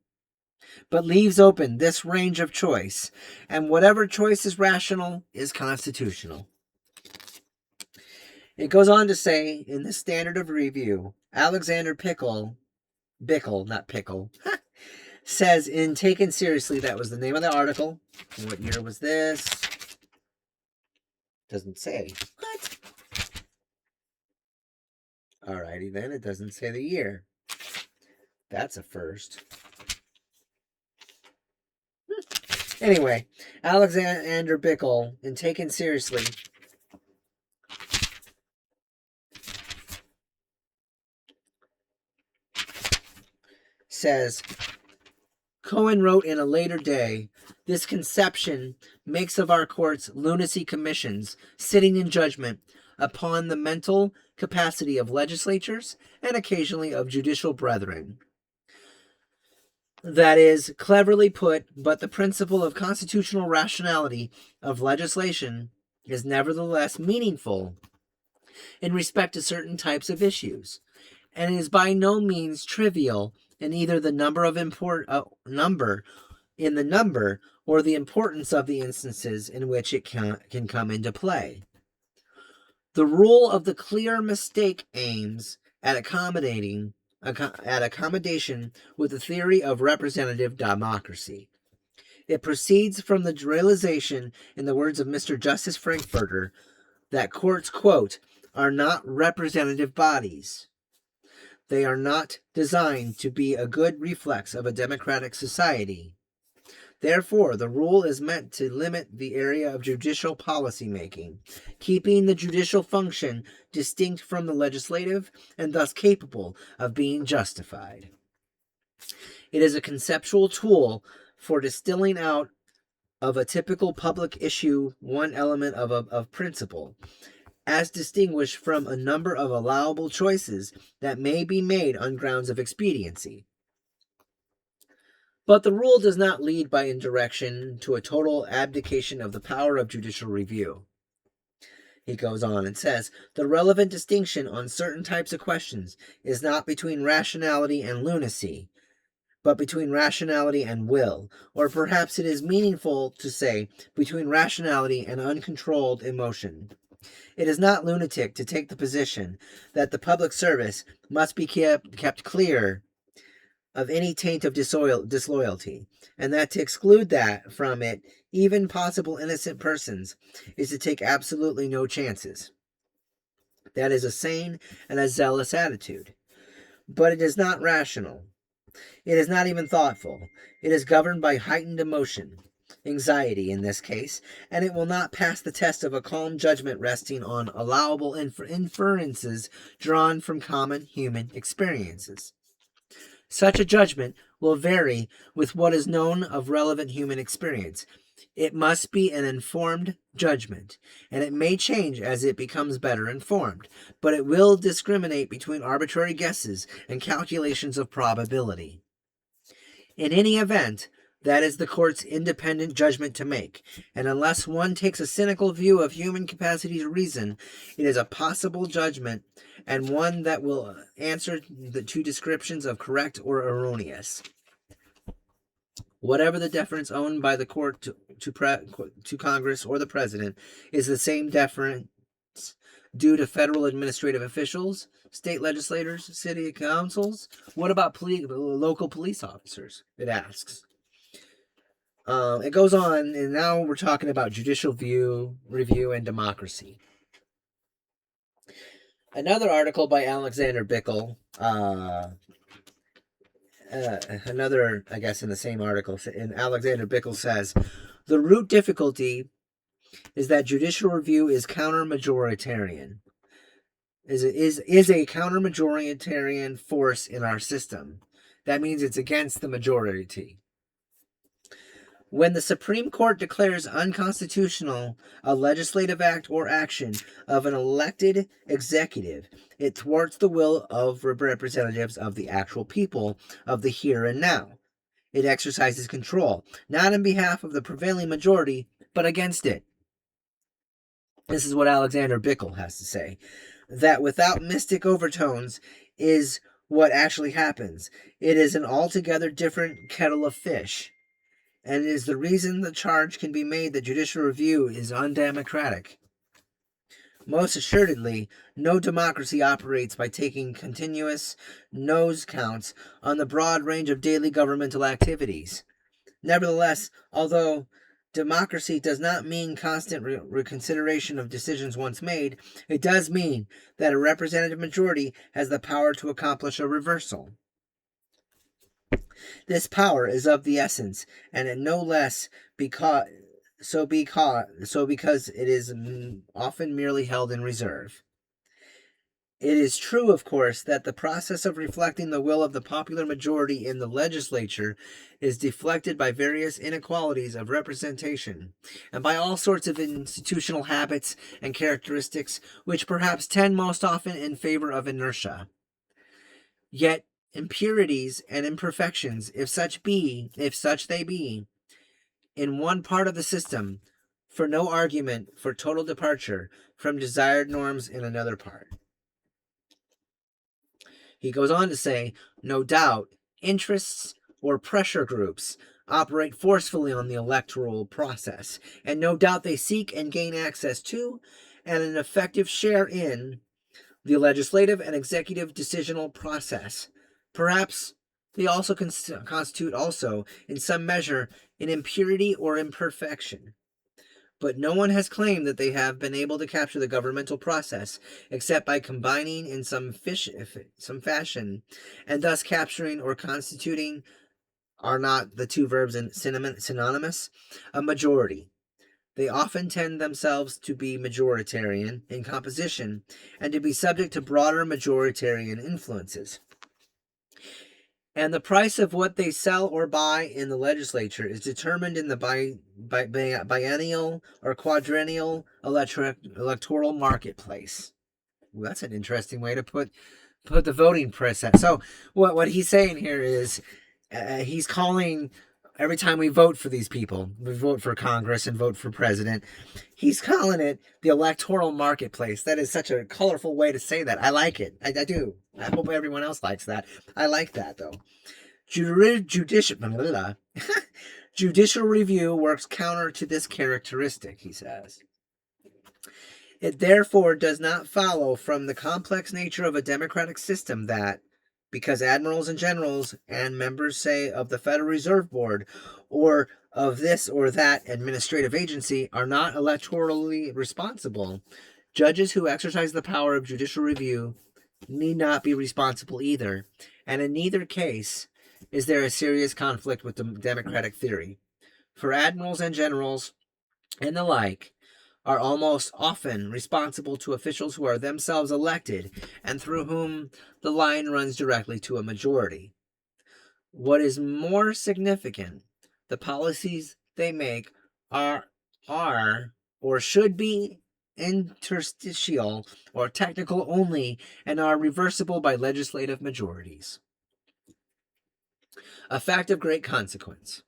[SPEAKER 1] but leaves open this range of choice, and whatever choice is rational is constitutional. It goes on to say, in the standard of review, Alexander Bickle, says in Taken Seriously, that was the name of the article. What year was this? Doesn't say. What? Alrighty then, it doesn't say the year. That's a first. Anyway, Alexander Bickle, in Taken Seriously, says, Cohen wrote in a later day, this conception makes of our courts lunacy commissions sitting in judgment upon the mental capacity of legislatures and occasionally of judicial brethren. That is cleverly put, but the principle of constitutional rationality of legislation is nevertheless meaningful in respect to certain types of issues, and is by no means trivial in either the number or the importance of the instances in which it can come into play. The rule of the clear mistake aims at accommodation with the theory of representative democracy. It proceeds from the realization, in the words of Mr. Justice Frankfurter, that courts, quote, are not representative bodies. They are not designed to be a good reflex of a democratic society. Therefore, the rule is meant to limit the area of judicial policy making, keeping the judicial function distinct from the legislative and thus capable of being justified. It is a conceptual tool for distilling out of a typical public issue one element of principle, as distinguished from a number of allowable choices that may be made on grounds of expediency. But the rule does not lead by indirection to a total abdication of the power of judicial review. He goes on and says, the relevant distinction on certain types of questions is not between rationality and lunacy, but between rationality and will, or perhaps it is meaningful to say between rationality and uncontrolled emotion. It is not lunatic to take the position that the public service must be kept clear of any taint of disloyalty, and that to exclude that from it, even possible innocent persons, is to take absolutely no chances. That is a sane and a zealous attitude. But it is not rational. It is not even thoughtful. It is governed by heightened emotion, anxiety in this case, and it will not pass the test of a calm judgment resting on allowable inferences drawn from common human experiences. Such a judgment will vary with what is known of relevant human experience. It must be an informed judgment, and it may change as it becomes better informed, but it will discriminate between arbitrary guesses and calculations of probability. In any event, that is the court's independent judgment to make, and unless one takes a cynical view of human capacity to reason, it is a possible judgment, and one that will answer the two descriptions of correct or erroneous. Whatever the deference owned by the court to Congress or the president is the same deference due to federal administrative officials, state legislators, city councils. What about local police officers? It asks. It goes on, and now we're talking about judicial review, and democracy. Another article by Alexander Bickel, another, I guess, in the same article, and Alexander Bickel says, the root difficulty is that judicial review is counter-majoritarian, is a counter-majoritarian force in our system. That means it's against the majority. When the Supreme Court declares unconstitutional a legislative act or action of an elected executive, it thwarts the will of representatives of the actual people of the here and now. It exercises control, not on behalf of the prevailing majority, but against it. This is what Alexander Bickel has to say. That without mystic overtones is what actually happens. It is an altogether different kettle of fish. And it is the reason the charge can be made that judicial review is undemocratic. Most assuredly, no democracy operates by taking continuous nose counts on the broad range of daily governmental activities. Nevertheless, although democracy does not mean constant reconsideration of decisions once made, it does mean that a representative majority has the power to accomplish a reversal. This power is of the essence, and it no less because it is often merely held in reserve. It is true, of course, that the process of reflecting the will of the popular majority in the legislature is deflected by various inequalities of representation, and by all sorts of institutional habits and characteristics which perhaps tend most often in favor of inertia. Yet impurities and imperfections, if such they be, in one part of the system, for no argument for total departure from desired norms in another part. He goes on to say, no doubt, interests or pressure groups operate forcefully on the electoral process, and no doubt they seek and gain access to, and an effective share in, the legislative and executive decisional process. Perhaps they also constitute in some measure, an impurity or imperfection. But no one has claimed that they have been able to capture the governmental process, except by combining in some fashion, and thus capturing or constituting Are not the two verbs synonymous? A majority. They often tend themselves to be majoritarian in composition and to be subject to broader majoritarian influences. And the price of what they sell or buy in the legislature is determined in the biennial or quadrennial electoral marketplace. Well, that's an interesting way to put the voting process. So what he's saying here is he's calling every time we vote for these people, we vote for Congress and vote for president, he's calling it the electoral marketplace. That is such a colorful way to say that. I like it. I do. I hope everyone else likes that. I like that, though. Judicial review works counter to this characteristic, he says. It therefore does not follow from the complex nature of a democratic system that, because admirals and generals and members, say, of the Federal Reserve Board or of this or that administrative agency are not electorally responsible, judges who exercise the power of judicial review need not be responsible either, and in neither case is there a serious conflict with the democratic theory. For admirals and generals and the like are almost often responsible to officials who are themselves elected and through whom the line runs directly to a majority. What is more significant, the policies they make are or should be interstitial or technical only and are reversible by legislative majorities. A fact of great consequence.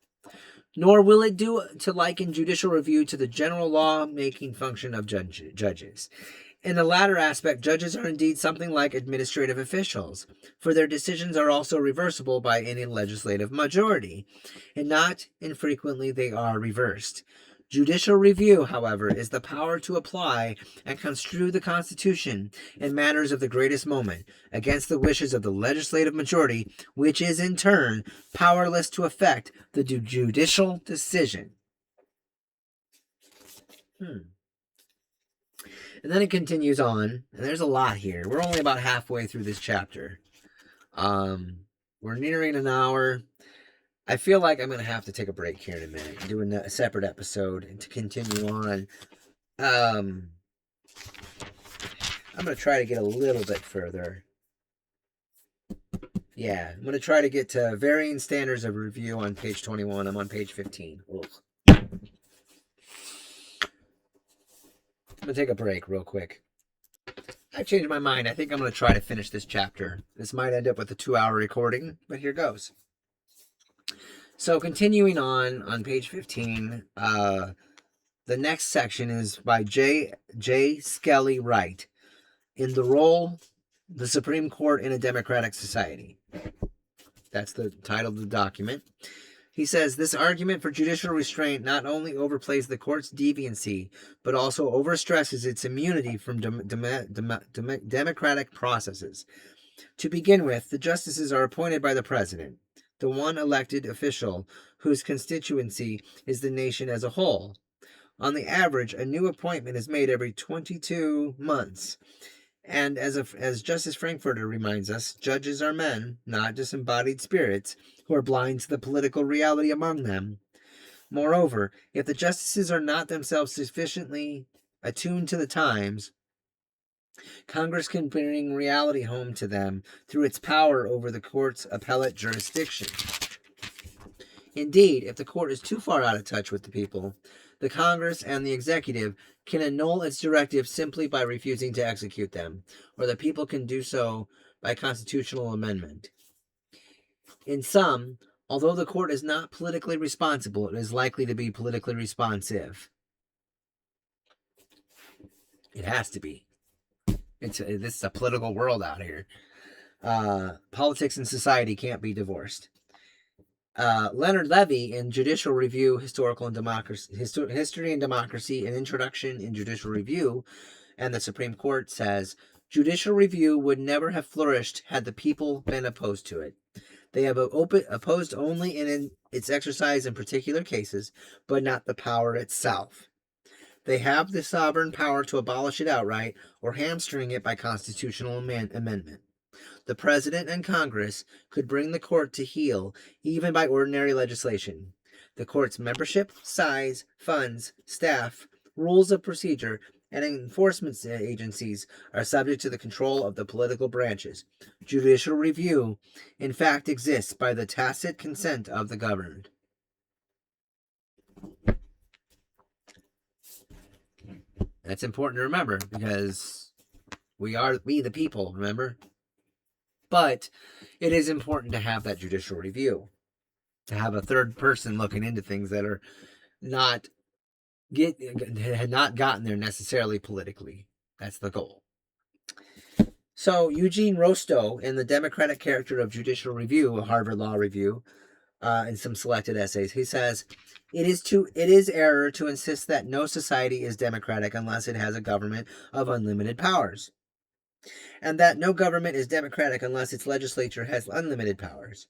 [SPEAKER 1] Nor will it do to liken judicial review to the general law-making function of judges. In the latter aspect, judges are indeed something like administrative officials, for their decisions are also reversible by any legislative majority, and not infrequently they are reversed. Judicial review, however, is the power to apply and construe the Constitution in matters of the greatest moment against the wishes of the legislative majority, which is in turn powerless to affect the judicial decision. And then it continues on, and there's a lot here. We're only about halfway through this chapter. We're nearing an hour. I feel like I'm going to have to take a break here in a minute and do a separate episode and to continue on. I'm going to try to get a little bit further. Yeah, I'm going to try to get to varying standards of review on page 21. I'm on page 15. Ugh. I'm going to take a break real quick. I've changed my mind. I think I'm going to try to finish this chapter. This might end up with a 2-hour recording, but here goes. So continuing on page 15, the next section is by J. Skelly Wright, in the role, the Supreme Court in a Democratic Society. That's the title of the document. He says, this argument for judicial restraint not only overplays the court's deviancy, but also overstresses its immunity from democratic processes. To begin with, the justices are appointed by the president, the one elected official whose constituency is the nation as a whole. On the average, a new appointment is made every 22 months. And as Justice Frankfurter reminds us, judges are men, not disembodied spirits, who are blind to the political reality among them. Moreover, if the justices are not themselves sufficiently attuned to the times, Congress can bring reality home to them through its power over the court's appellate jurisdiction. Indeed, if the court is too far out of touch with the people, the Congress and the executive can annul its directives simply by refusing to execute them, or the people can do so by constitutional amendment. In sum, although the court is not politically responsible, it is likely to be politically responsive. It has to be. This is a political world out here. Politics and society can't be divorced. Leonard Levy in Judicial Review, History and Democracy, an Introduction in Judicial Review, and the Supreme Court says, judicial review would never have flourished had the people been opposed to it. They have opposed only in its exercise in particular cases, but not the power itself. They have the sovereign power to abolish it outright or hamstring it by constitutional amendment. The President and Congress could bring the court to heel even by ordinary legislation. The court's membership, size, funds, staff, rules of procedure, and enforcement agencies are subject to the control of the political branches. Judicial review, in fact, exists by the tacit consent of the governed. That's important to remember because we the people, remember? But it is important to have that judicial review, to have a third person looking into things that are had not gotten there necessarily politically. That's the goal. So Eugene Rostow, in the Democratic Character of Judicial Review, a Harvard Law Review, in some selected essays, he says, it is error to insist that no society is democratic unless it has a government of unlimited powers, and that no government is democratic unless its legislature has unlimited powers.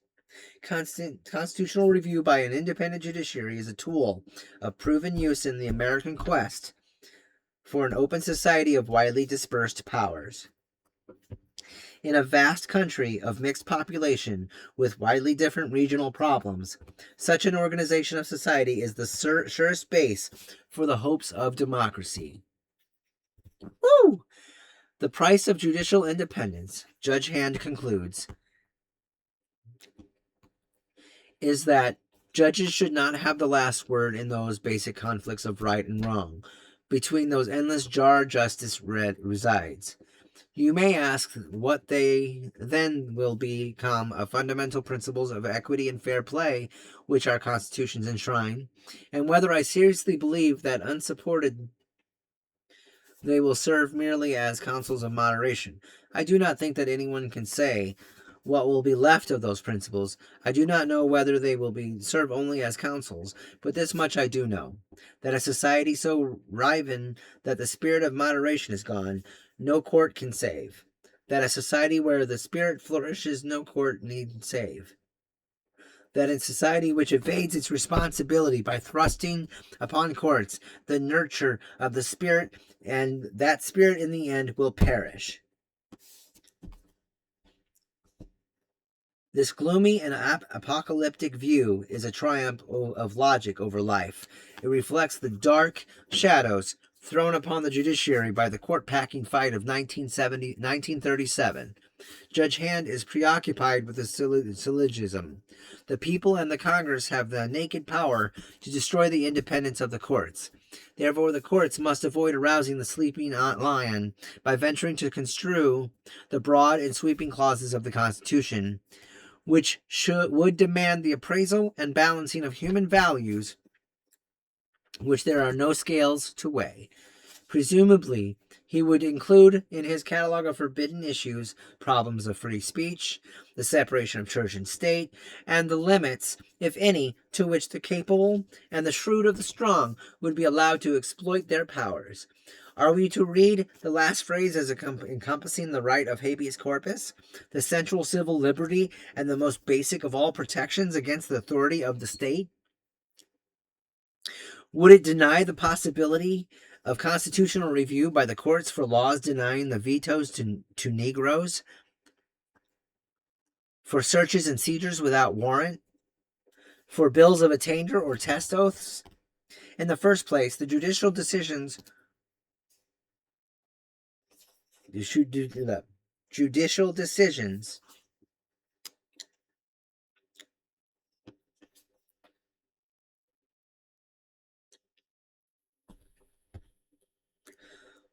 [SPEAKER 1] Constitutional review by an independent judiciary is a tool of proven use in the American quest for an open society of widely dispersed powers. In a vast country of mixed population with widely different regional problems, such an organization of society is the surest base for the hopes of democracy. Woo! The price of judicial independence, Judge Hand concludes, is that judges should not have the last word in those basic conflicts of right and wrong. Between those endless jar justice resides. You may ask what they then will become of fundamental principles of equity and fair play which our constitutions enshrine, and whether I seriously believe that unsupported they will serve merely as counsels of moderation. I do not think that anyone can say what will be left of those principles. I do not know whether they will serve only as counsels, but this much I do know, that a society so riven that the spirit of moderation is gone, no court can save. That a society where the spirit flourishes, no court need save. That in society which evades its responsibility by thrusting upon courts the nurture of the spirit, and that spirit in the end will perish. This gloomy and apocalyptic view is a triumph of logic over life. It reflects the dark shadows thrown upon the judiciary by the court-packing fight of 1937. Judge Hand is preoccupied with the syllogism. The people and the Congress have the naked power to destroy the independence of the courts. Therefore, the courts must avoid arousing the sleeping lion by venturing to construe the broad and sweeping clauses of the Constitution, which would demand the appraisal and balancing of human values, which there are no scales to weigh. Presumably, he would include in his catalog of forbidden issues problems of free speech, the separation of church and state, and the limits, if any, to which the capable and the shrewd of the strong would be allowed to exploit their powers. Are we to read the last phrase as encompassing the right of habeas corpus, the central civil liberty, and the most basic of all protections against the authority of the state? Would it deny the possibility of constitutional review by the courts for laws denying the vetoes to Negroes, for searches and seizures without warrant, for bills of attainder or test oaths? In the first place, the judicial decisions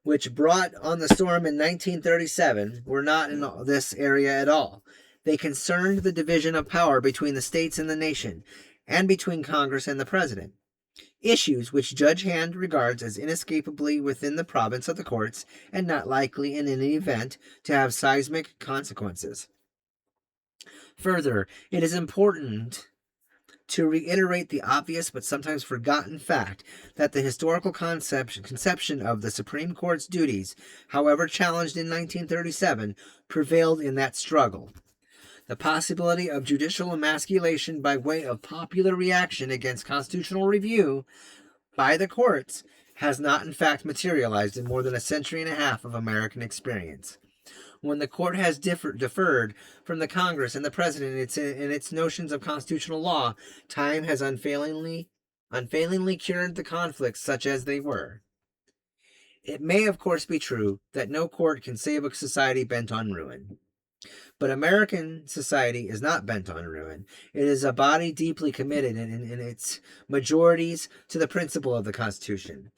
[SPEAKER 1] which brought on the storm in 1937 were not in this area at all. They concerned the division of power between the states and the nation, and between Congress and the President. Issues which Judge Hand regards as inescapably within the province of the courts and not likely in any event to have seismic consequences. Further, it is important to reiterate the obvious but sometimes forgotten fact that the historical conception of the Supreme Court's duties, however challenged in 1937, prevailed in that struggle. The possibility of judicial emasculation by way of popular reaction against constitutional review by the courts has not in fact materialized in more than a century and a half of American experience. When the court has deferred from the Congress and the President in its notions of constitutional law, time has unfailingly cured the conflicts such as they were. It may, of course, be true that no court can save a society bent on ruin. But American society is not bent on ruin. It is a body deeply committed in its majorities to the principle of the Constitution,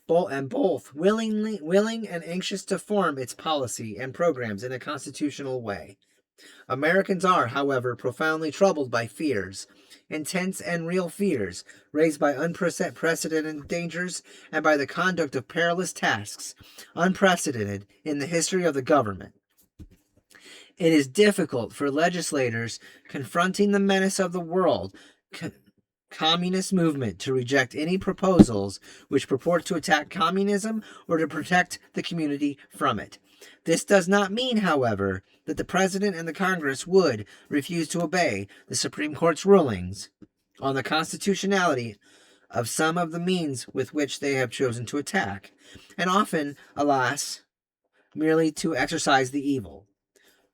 [SPEAKER 1] both willing and anxious to form its policy and programs in a constitutional way. Americans are, however, profoundly troubled by fears, intense and real fears, raised by unprecedented dangers and by the conduct of perilous tasks, unprecedented in the history of the government. It is difficult for legislators confronting the menace of the world communist movement to reject any proposals which purport to attack communism or to protect the community from it. This does not mean, however, that the President and the Congress would refuse to obey the Supreme Court's rulings on the constitutionality of some of the means with which they have chosen to attack, and often, alas, merely to exercise the evil.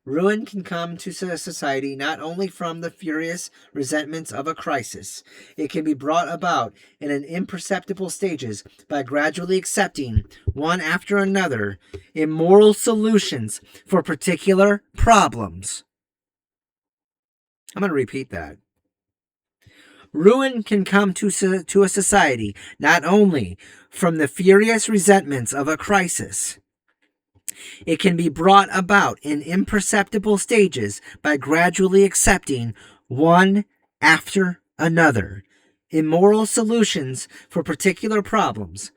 [SPEAKER 1] Ruin can come to society not only from the furious resentments of a crisis. It can be brought about in an imperceptible stages by gradually accepting, one after another, immoral solutions for particular problems. I'm going to repeat that. Ruin can come to a society not only from the furious resentments of a crisis. It can be brought about in imperceptible stages by gradually accepting, one after another, immoral solutions for particular problems.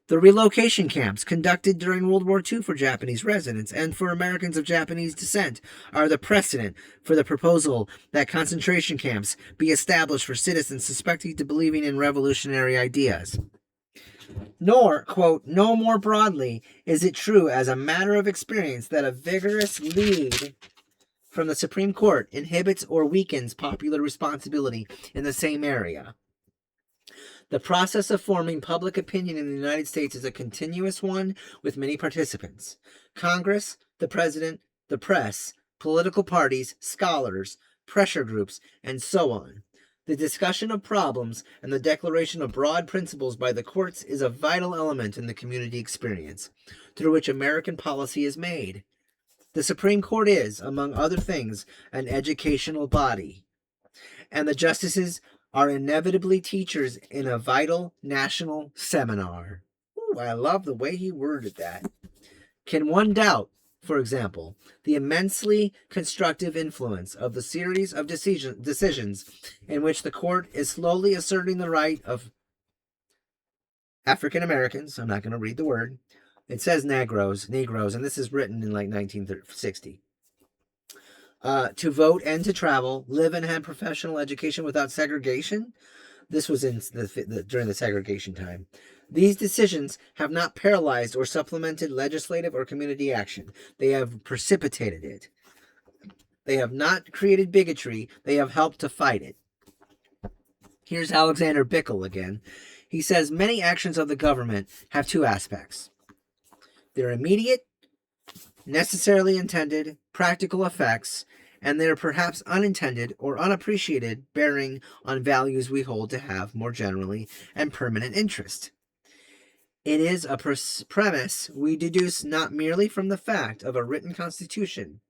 [SPEAKER 1] The relocation camps conducted during World War II for Japanese residents and for Americans of Japanese descent are the precedent for the proposal that concentration camps be established for citizens suspected of believing in revolutionary ideas. Nor, quote, no more broadly is it true as a matter of experience that a vigorous lead from the Supreme Court inhibits or weakens popular responsibility in the same area. The process of forming public opinion in the United States is a continuous one with many participants. Congress, the President, the press, political parties, scholars, pressure groups, and so on. The discussion of problems and the declaration of broad principles by the courts is a vital element in the community experience, through which American policy is made. The Supreme Court is, among other things, an educational body, and the justices are inevitably teachers in a vital national seminar. Ooh, I love the way he worded that. Can one doubt, for example, the immensely constructive influence of the series of decisions in which the court is slowly asserting the right of African Americans, I'm not going to read the word, it says Negroes, and this is written in like 1960, to vote and to travel, live and have professional education without segregation. This was in during the segregation time. These decisions have not paralyzed or supplemented legislative or community action. They have precipitated it. They have not created bigotry. They have helped to fight it. Here's Alexander Bickel again. He says many actions of the government have two aspects. Their immediate, necessarily intended, practical effects, and their perhaps unintended or unappreciated bearing on values we hold to have more generally and permanent interest. It is a premise we deduce not merely from the fact of a written constitution,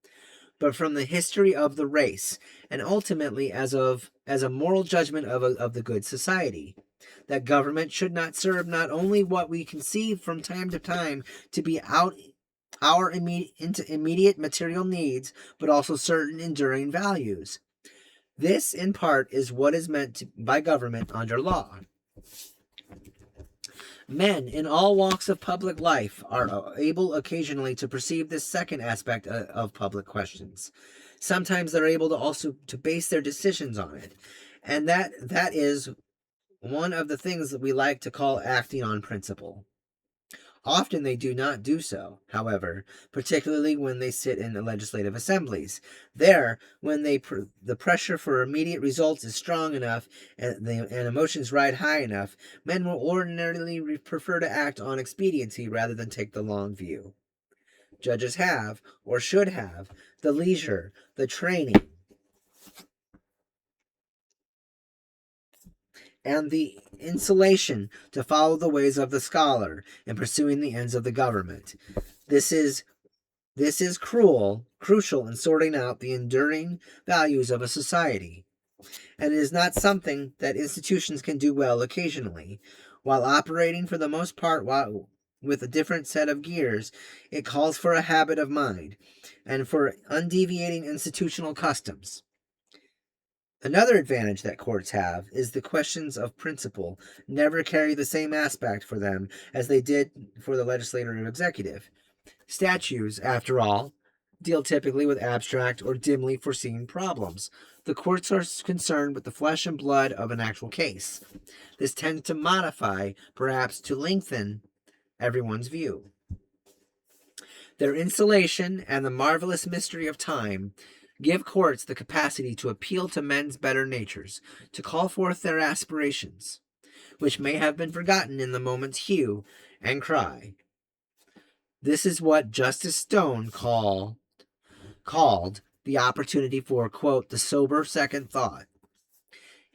[SPEAKER 1] but from the history of the race, and ultimately as a moral judgment of the good society. That government should not serve not only what we conceive from time to time to be our immediate material needs, but also certain enduring values. This, in part, is what is meant by government under law. Men in all walks of public life are able occasionally to perceive this second aspect of public questions. Sometimes they're able to also to base their decisions on it. And that is one of the things that we like to call acting on principle. Often they do not do so, however, particularly when they sit in the legislative assemblies. There, when the pressure for immediate results is strong enough and emotions ride high enough, men will ordinarily prefer to act on expediency rather than take the long view. Judges have, or should have, the leisure, the training, and the insulation to follow the ways of the scholar in pursuing the ends of the government. This is crucial in sorting out the enduring values of a society, and it is not something that institutions can do well occasionally. While operating for the most part with a different set of gears, it calls for a habit of mind and for undeviating institutional customs. Another advantage that courts have is the questions of principle never carry the same aspect for them as they did for the legislative or executive. Statutes, after all, deal typically with abstract or dimly foreseen problems. The courts are concerned with the flesh and blood of an actual case. This tends to modify, perhaps to lengthen, everyone's view. Their insulation and the marvelous mystery of time give courts the capacity to appeal to men's better natures, to call forth their aspirations, which may have been forgotten in the moment's hue and cry. This is what Justice Stone called the opportunity for, quote, the sober second thought.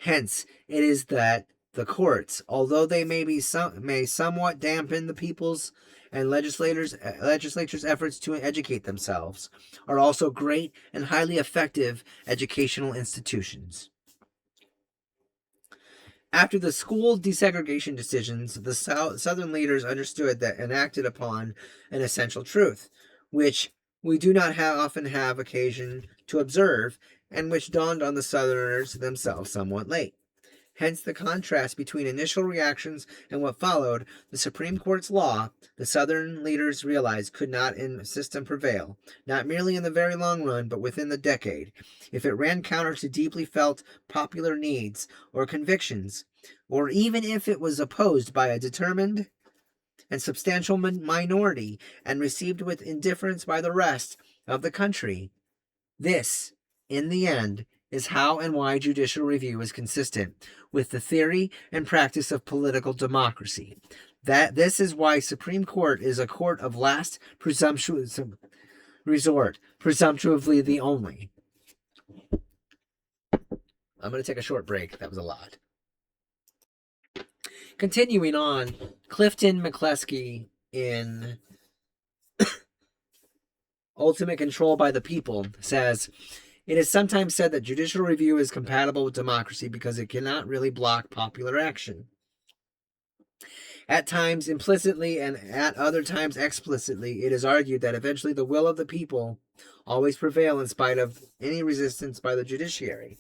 [SPEAKER 1] Hence, it is that the courts, although they may somewhat dampen the people's and legislators' efforts to educate themselves, are also great and highly effective educational institutions. After the school desegregation decisions, the Southern leaders understood that and acted upon an essential truth, which we do not often have occasion to observe, and which dawned on the Southerners themselves somewhat late. Hence the contrast between initial reactions and what followed. The Supreme Court's law, the Southern leaders realized, could not in system prevail, not merely in the very long run, but within the decade, if it ran counter to deeply felt popular needs or convictions, or even if it was opposed by a determined and substantial minority and received with indifference by the rest of the country. This, in the end, is how and why judicial review is consistent with the theory and practice of political democracy. This is why Supreme Court is a court of last presumptuous resort, presumptively the only. I'm going to take a short break. That was a lot. Continuing on, Clifton McCleskey in Ultimate Control by the People says, it is sometimes said that judicial review is compatible with democracy because it cannot really block popular action. At times implicitly and at other times explicitly, it is argued that eventually the will of the people always prevail in spite of any resistance by the judiciary.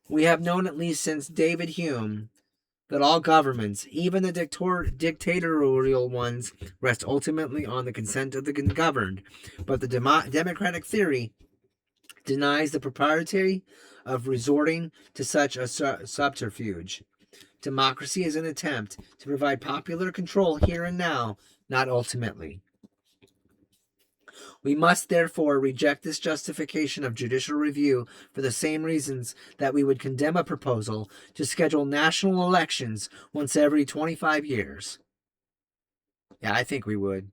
[SPEAKER 1] We have known at least since David Hume that all governments, even the dictatorial ones, rest ultimately on the consent of the governed, but the democratic theory denies the propriety of resorting to such a subterfuge. Democracy is an attempt to provide popular control here and now, not ultimately. We must therefore reject this justification of judicial review for the same reasons that we would condemn a proposal to schedule national elections once every 25 years. Yeah, I think we would.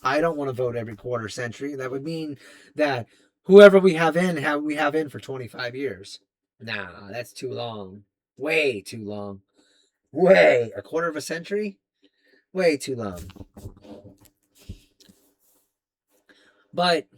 [SPEAKER 1] I don't want to vote every quarter century. That would mean that whoever we have in for 25 years. Nah, that's too long. Way too long. A quarter of a century? Way too long. But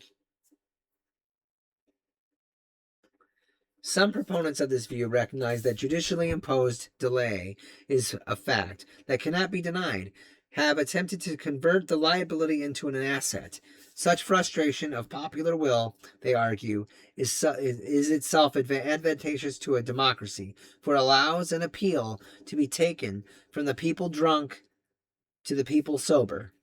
[SPEAKER 1] some proponents of this view recognize that judicially imposed delay is a fact that cannot be denied, have attempted to convert the liability into an asset. Such frustration of popular will, they argue, is itself advantageous to a democracy, for it allows an appeal to be taken from the people drunk to the people sober.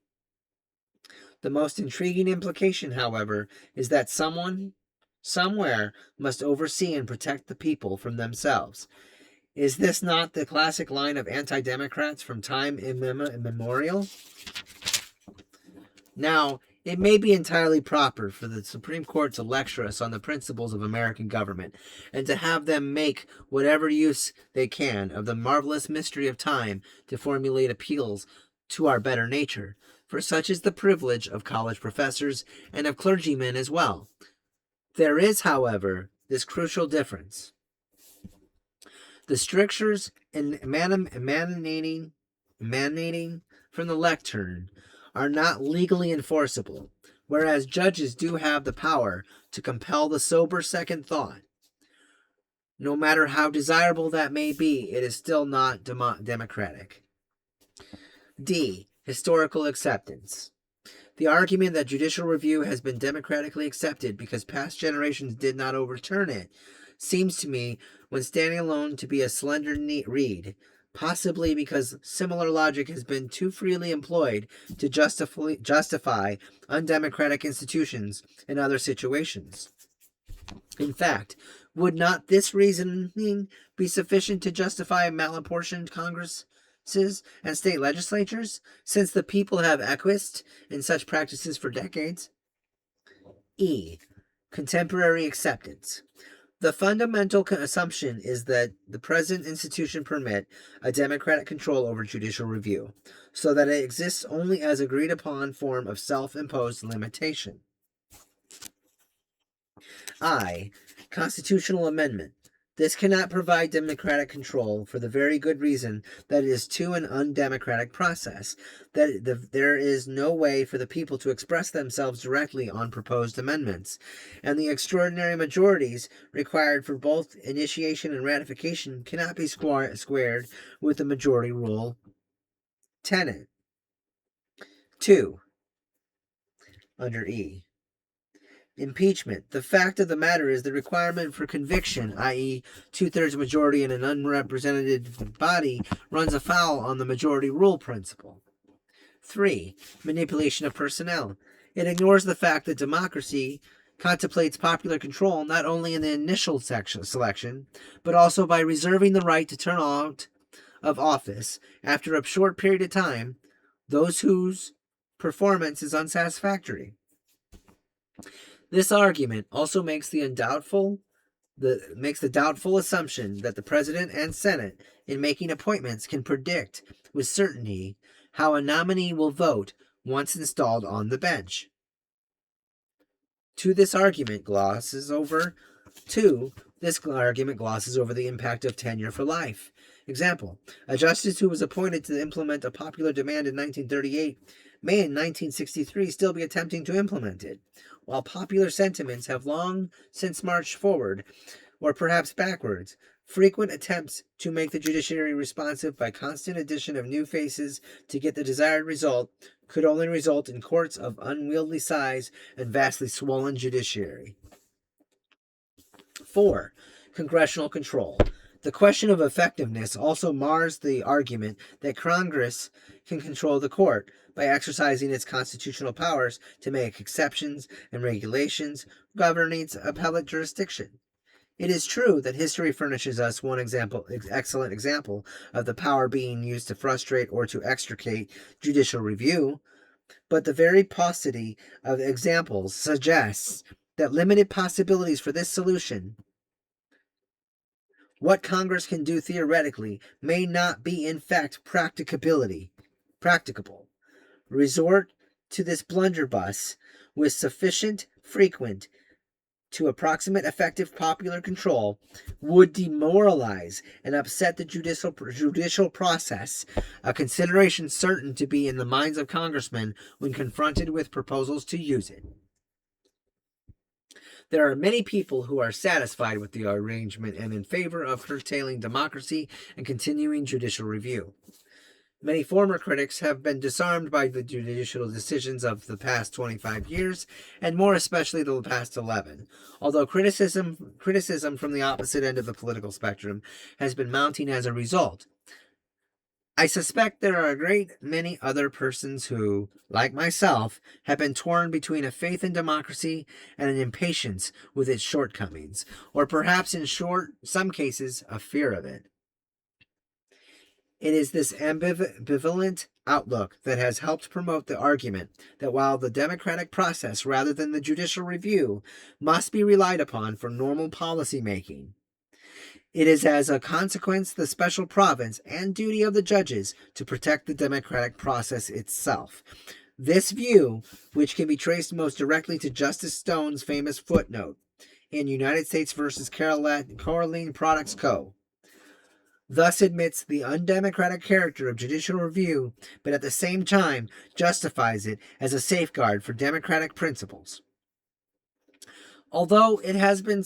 [SPEAKER 1] The most intriguing implication, however, is that someone, somewhere, must oversee and protect the people from themselves. Is this not the classic line of anti-democrats from time immemorial? Now, it may be entirely proper for the Supreme Court to lecture us on the principles of American government, and to have them make whatever use they can of the marvelous mystery of time to formulate appeals to our better nature. for such is the privilege of college professors and of clergymen as well. There is, however, this crucial difference. The strictures emanating from the lectern are not legally enforceable, whereas judges do have the power to compel the sober second thought. No matter how desirable that may be, it is still not democratic. D. Historical acceptance. The argument that judicial review has been democratically accepted because past generations did not overturn it seems to me, when standing alone, to be a slender reed, possibly because similar logic has been too freely employed to justify undemocratic institutions in other situations. In fact, would not this reasoning be sufficient to justify malapportioned Congresses and state legislatures, since the people have acquiesced in such practices for decades? E. Contemporary acceptance. The fundamental assumption is that the present institution permit a democratic control over judicial review, so that it exists only as agreed upon form of self-imposed limitation. I. Constitutional amendment. This cannot provide democratic control for the very good reason that it is too an undemocratic process, that there is no way for the people to express themselves directly on proposed amendments, and the extraordinary majorities required for both initiation and ratification cannot be squared with the majority rule tenet. 2. Under E. Impeachment. The fact of the matter is the requirement for conviction, i.e., 2/3 majority in an unrepresented body, runs afoul on the majority rule principle. 3. Manipulation of personnel. It ignores the fact that democracy contemplates popular control not only in the initial selection, but also by reserving the right to turn out of office, after a short period of time, those whose performance is unsatisfactory. This argument also makes the doubtful assumption that the President and Senate, in making appointments, can predict with certainty how a nominee will vote once installed on the bench. This argument glosses over the impact of tenure for life. Example: a justice who was appointed to implement a popular demand in 1938 may in 1963 still be attempting to implement it, while popular sentiments have long since marched forward, or perhaps backwards. Frequent attempts to make the judiciary responsive by constant addition of new faces to get the desired result could only result in courts of unwieldy size and vastly swollen judiciary. 4. Congressional control. The question of effectiveness also mars the argument that Congress can control the court by exercising its constitutional powers to make exceptions and regulations governing appellate jurisdiction. It is true that history furnishes us one excellent example of the power being used to frustrate or to extricate judicial review, but the very paucity of examples suggests that limited possibilities for this solution. What Congress can do theoretically may not be in fact practicable. Resort to this blunderbuss with sufficient frequent to approximate effective popular control would demoralize and upset the judicial process, a consideration certain to be in the minds of congressmen when confronted with proposals to use it. There are many people who are satisfied with the arrangement and in favor of curtailing democracy and continuing judicial review. Many former critics have been disarmed by the judicial decisions of the past 25 years, and more especially the past 11, although criticism from the opposite end of the political spectrum has been mounting as a result. I suspect there are a great many other persons who, like myself, have been torn between a faith in democracy and an impatience with its shortcomings, or perhaps in some cases, a fear of it. It is this ambivalent outlook that has helped promote the argument that while the democratic process rather than the judicial review must be relied upon for normal policy making, it is as a consequence the special province and duty of the judges to protect the democratic process itself, This view, which can be traced most directly to Justice Stone's famous footnote in United States versus Caroline Products Co., thus admits the undemocratic character of judicial review, but at the same time justifies it as a safeguard for democratic principles. Although it has been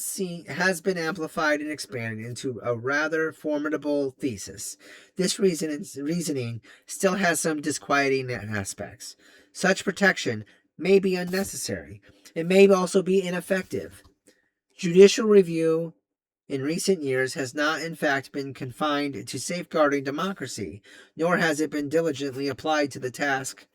[SPEAKER 1] amplified and expanded into a rather formidable thesis, this reasoning still has some disquieting aspects. Such protection may be unnecessary. It may also be ineffective. Judicial review in recent years has not in fact been confined to safeguarding democracy, nor has it been diligently applied to the task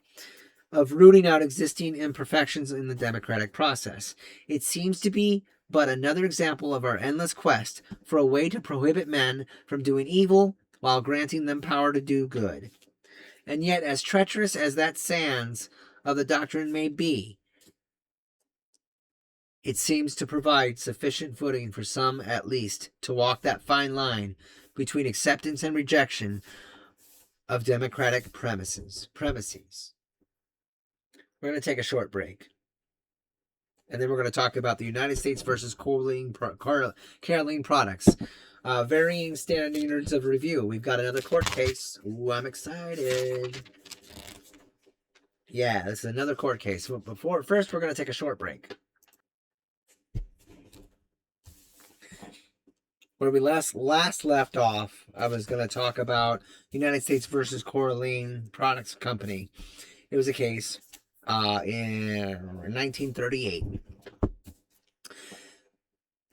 [SPEAKER 1] of rooting out existing imperfections in the democratic process. It seems to be but another example of our endless quest for a way to prohibit men from doing evil while granting them power to do good. And yet, as treacherous as that sands of the doctrine may be, it seems to provide sufficient footing for some, at least, to walk that fine line between acceptance and rejection of democratic premises. We're going to take a short break. And then we're going to talk about the United States versus Caroline Products. Varying standards of review. We've got another court case. Ooh, I'm excited. Yeah, this is another court case. First, we're going to take a short break. Where we last left off, I was going to talk about United States versus Caroline Products Company. It was a case in 1938.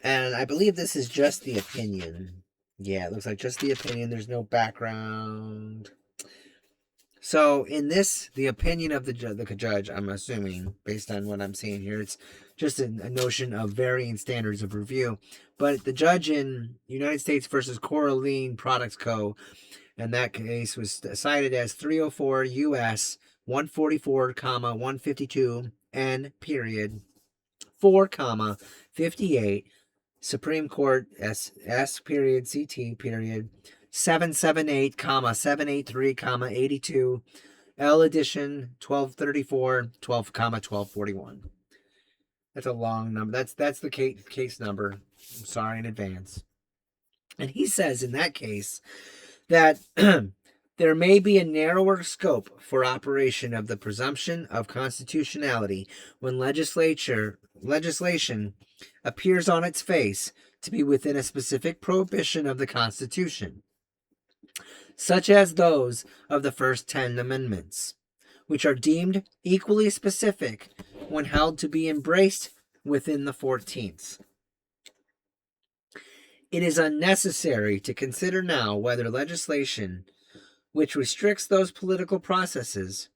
[SPEAKER 1] And I believe this is just the opinion. Yeah, it looks like just the opinion. There's no background. So in this, the opinion of the judge, I'm assuming, based on what I'm seeing here, it's just a notion of varying standards of review. But the judge in United States versus Caroline Products Co., and that case was cited as 304 U.S. 144, 152 N period 4, 58 Supreme Court S period CT period 778, 783, 82 L edition 1234 1241. That's a long number. That's the case number. I'm sorry in advance. And he says in that case that there may be a narrower scope for operation of the presumption of constitutionality when legislation appears on its face to be within a specific prohibition of the Constitution, such as those of the first 10 amendments, which are deemed equally specific when held to be embraced within the 14th. It is unnecessary to consider now whether legislation which restricts those political processes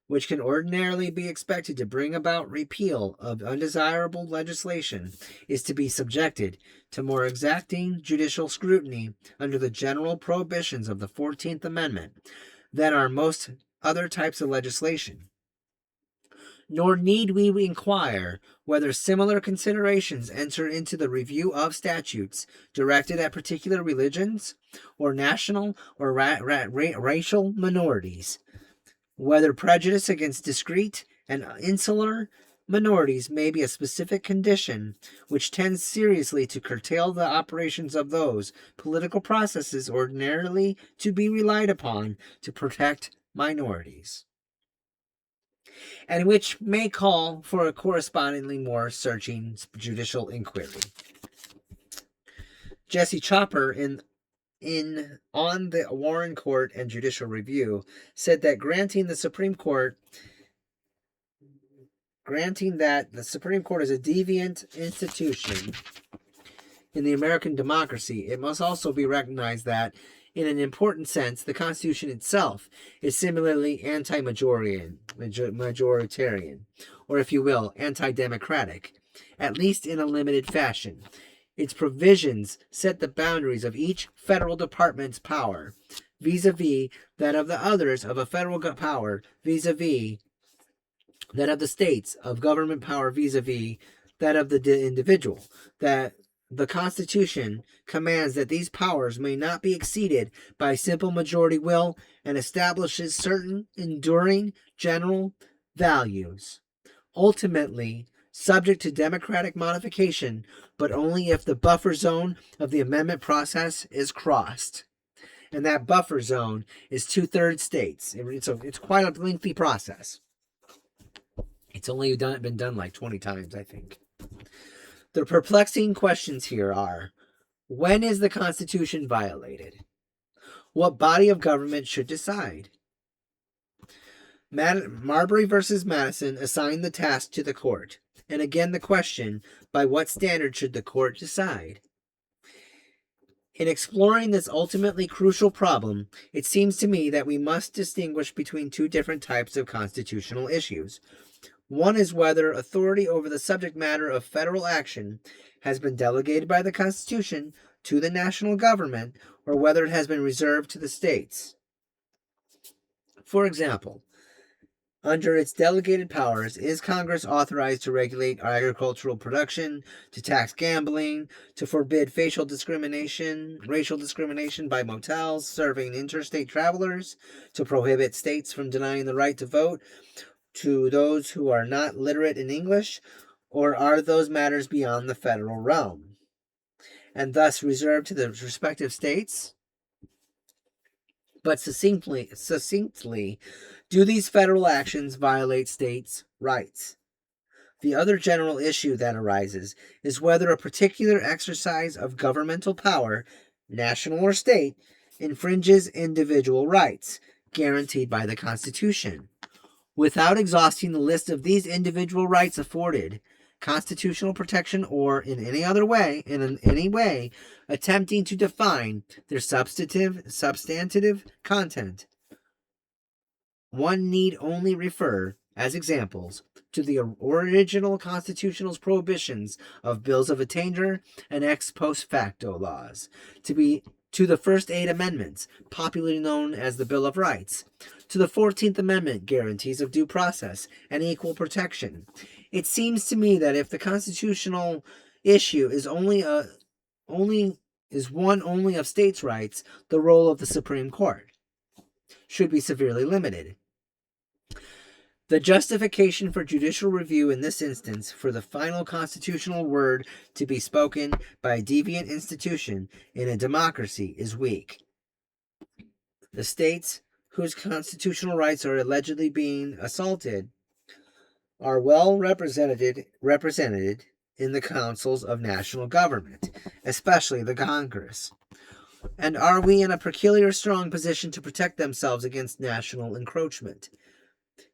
[SPEAKER 1] which can ordinarily be expected to bring about repeal of undesirable legislation is to be subjected to more exacting judicial scrutiny under the general prohibitions of the 14th Amendment than are most other types of legislation. Nor need we inquire whether similar considerations enter into the review of statutes directed at particular religions or national or racial minorities, whether prejudice against discrete and insular minorities may be a specific condition which tends seriously to curtail the operations of those political processes ordinarily to be relied upon to protect minorities, and which may call for a correspondingly more searching judicial inquiry. Jesse Chopper on the Warren Court and Judicial Review said that granting that the Supreme Court is a deviant institution in the American democracy, it must also be recognized that, in an important sense, the Constitution itself is similarly anti-majoritarian, or if you will, anti-democratic, at least in a limited fashion. Its provisions set the boundaries of each federal department's power vis-a-vis that of the others of a federal power vis-a-vis that of the states of government power vis-a-vis that of the individual. That the Constitution commands that these powers may not be exceeded by simple majority will and establishes certain enduring general values, ultimately subject to democratic modification, but only if the buffer zone of the amendment process is crossed. And that buffer zone is 2/3 states. It's quite a lengthy process. It's only been done like 20 times, I think. The perplexing questions here are: when is the Constitution violated? What body of government should decide? Marbury versus Madison assigned the task to the court. And again, the question: by what standard should the court decide? In exploring this ultimately crucial problem, it seems to me that we must distinguish between two different types of constitutional issues. One is whether authority over the subject matter of federal action has been delegated by the Constitution to the national government, or whether it has been reserved to the states. For example, under its delegated powers, is Congress authorized to regulate agricultural production, to tax gambling, to forbid racial discrimination by motels serving interstate travelers, to prohibit states from denying the right to vote to those who are not literate in English, or are those matters beyond the federal realm, and thus reserved to the respective states? But succinctly, do these federal actions violate states' rights? The other general issue that arises is whether a particular exercise of governmental power, national or state, infringes individual rights guaranteed by the Constitution. Without exhausting the list of these individual rights afforded constitutional protection, or in any way attempting to define their substantive content, one need only refer, as examples, to the original Constitutional's prohibitions of bills of attainder and ex post facto laws, to the first 8 amendments, popularly known as the Bill of Rights, to the 14th Amendment guarantees of due process and equal protection. It seems to me that if the constitutional issue is only of states' rights, the role of the Supreme Court should be severely limited. The justification for judicial review in this instance for the final constitutional word to be spoken by a deviant institution in a democracy is weak. The states whose constitutional rights are allegedly being assaulted are well represented in the councils of national government, especially the Congress. And are we in a peculiar strong position to protect themselves against national encroachment?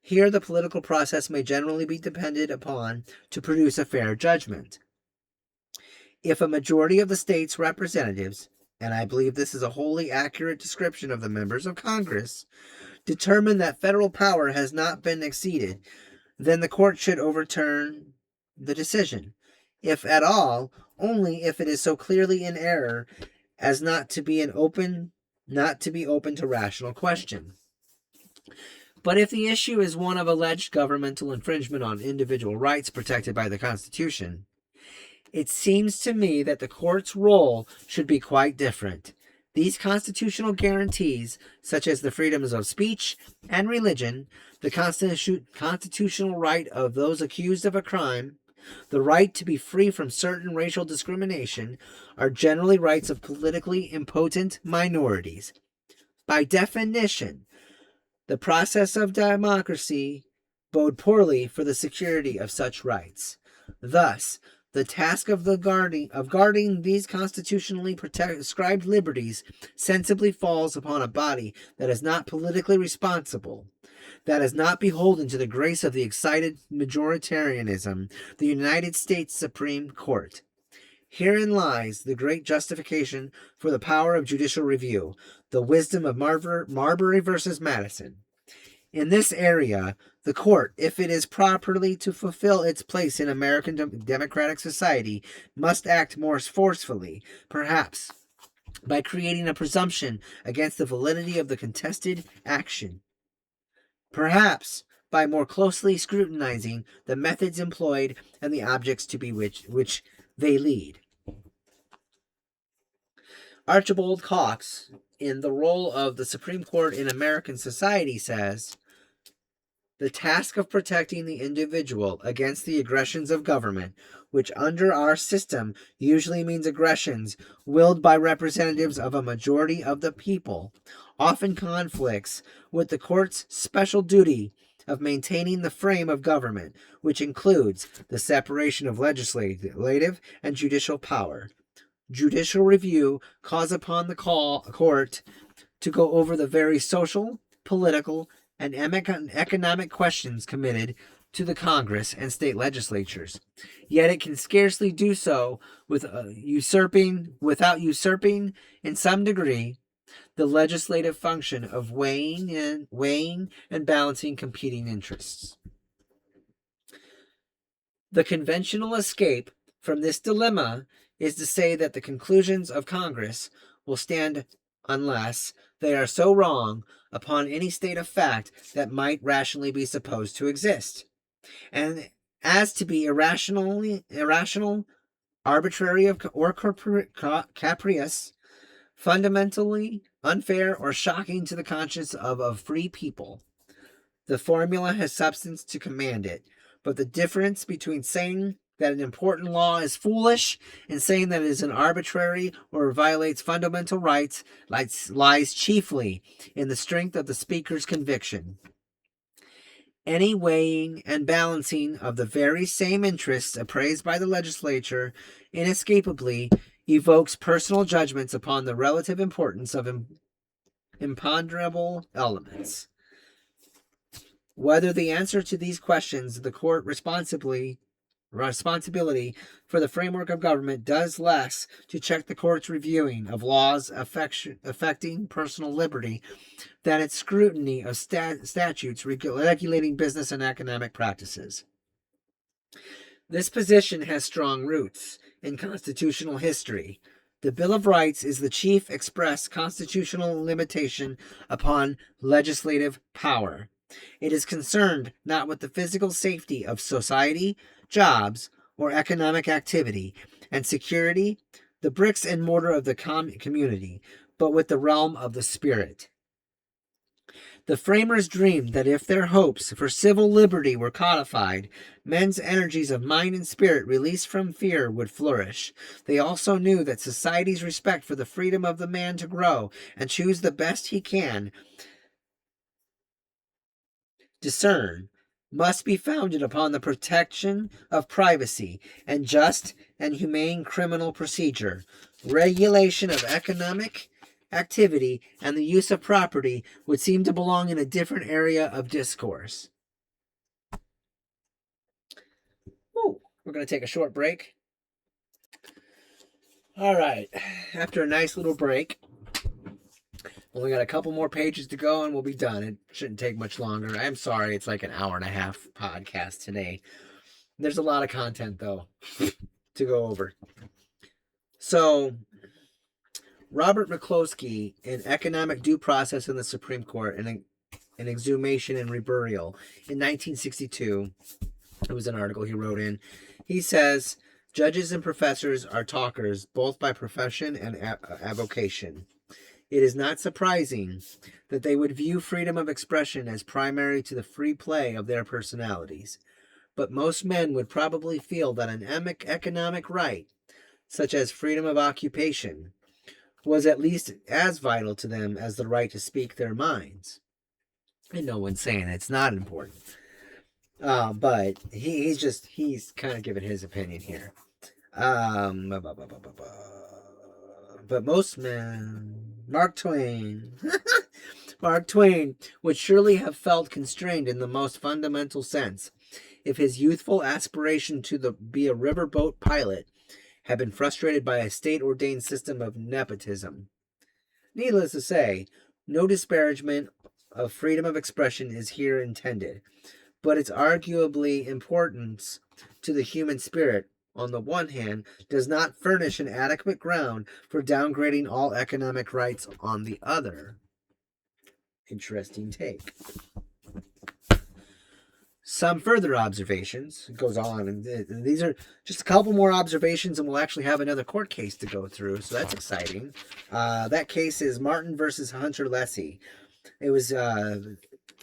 [SPEAKER 1] Here the political process may generally be depended upon to produce a fair judgment. If a majority of the state's representatives, and I believe this is a wholly accurate description of the members of Congress, determine that federal power has not been exceeded, then the court should overturn the decision. If at all, only if it is so clearly in error as not to be open to rational question. But if the issue is one of alleged governmental infringement on individual rights protected by the Constitution, it seems to me that the court's role should be quite different. These constitutional guarantees, such as the freedoms of speech and religion, the constitutional right of those accused of a crime, the right to be free from certain racial discrimination, are generally rights of politically impotent minorities. By definition, the process of democracy bode poorly for the security of such rights. Thus, the task of guarding these constitutionally prescribed liberties sensibly falls upon a body that is not politically responsible, that is not beholden to the grace of the excited majoritarianism, the United States Supreme Court. Herein lies the great justification for the power of judicial review, the wisdom of Marbury versus Madison. In this area, the court, if it is properly to fulfill its place in American democratic society, must act more forcefully, perhaps by creating a presumption against the validity of the contested action, perhaps by more closely scrutinizing the methods employed and the objects to be which they lead. Archibald Cox, in The Role of the Supreme Court in American Society, says, The task of protecting the individual against the aggressions of government, which under our system usually means aggressions willed by representatives of a majority of the people, often conflicts with the court's special duty of maintaining the frame of government, which includes the separation of legislative and judicial power. Judicial review calls upon the court to go over the very social, political, and economic questions committed to the Congress and state legislatures. Yet it can scarcely do so without usurping, in some degree, the legislative function of weighing and balancing competing interests. The conventional escape from this dilemma is to say that the conclusions of Congress will stand unless they are so wrong upon any state of fact that might rationally be supposed to exist, and as to be irrational, arbitrary, or capricious, fundamentally unfair, or shocking to the conscience of a free people. The formula has substance to command it, but the difference between saying that an important law is foolish and saying that it is an arbitrary or violates fundamental rights lies chiefly in the strength of the speaker's conviction. Any weighing and balancing of the very same interests appraised by the legislature inescapably evokes personal judgments upon the relative importance of imponderable elements. Whether the answer to these questions, the court responsibility for the framework of government does less to check the court's reviewing of laws affecting personal liberty than its scrutiny of statutes regulating business and economic practices. This position has strong roots in constitutional history. The Bill of Rights is the chief express constitutional limitation upon legislative power. It is concerned not with the physical safety of society, jobs, or economic activity and security, the bricks and mortar of the community, but with the realm of the spirit. The framers dreamed that if their hopes for civil liberty were codified, men's energies of mind and spirit released from fear would flourish. They also knew that society's respect for the freedom of the man to grow and choose the best he can discern must be founded upon the protection of privacy and just and humane criminal procedure, regulation of economic activity, and the use of property would seem to belong in a different area of discourse. We're going to take a short break. All right, after a nice little break, only got a couple more pages to go and we'll be done. It shouldn't take much longer. I'm sorry, it's like an hour and a half podcast today. There's a lot of content, though, to go over. So, Robert McCloskey in Economic Due Process in the Supreme Court and an Exhumation and Reburial in 1962, it was an article he wrote in. He says, judges and professors are talkers both by profession and avocation. It is not surprising that they would view freedom of expression as primary to the free play of their personalities. But most men would probably feel that an economic right, such as freedom of occupation, was at least as vital to them as the right to speak their minds. And no one's saying it's not important. But he's kind of giving his opinion here. But most men, Mark Twain would surely have felt constrained in the most fundamental sense if his youthful aspiration to be a riverboat pilot had been frustrated by a state-ordained system of nepotism. Needless to say, no disparagement of freedom of expression is here intended, but its arguably importance to the human spirit, on the one hand, does not furnish an adequate ground for downgrading all economic rights on the other. Interesting take. Some further observations. It goes on, and these are just a couple more observations, and we'll actually have another court case to go through, so that's exciting. That case is Martin versus Hunter Lessie. It was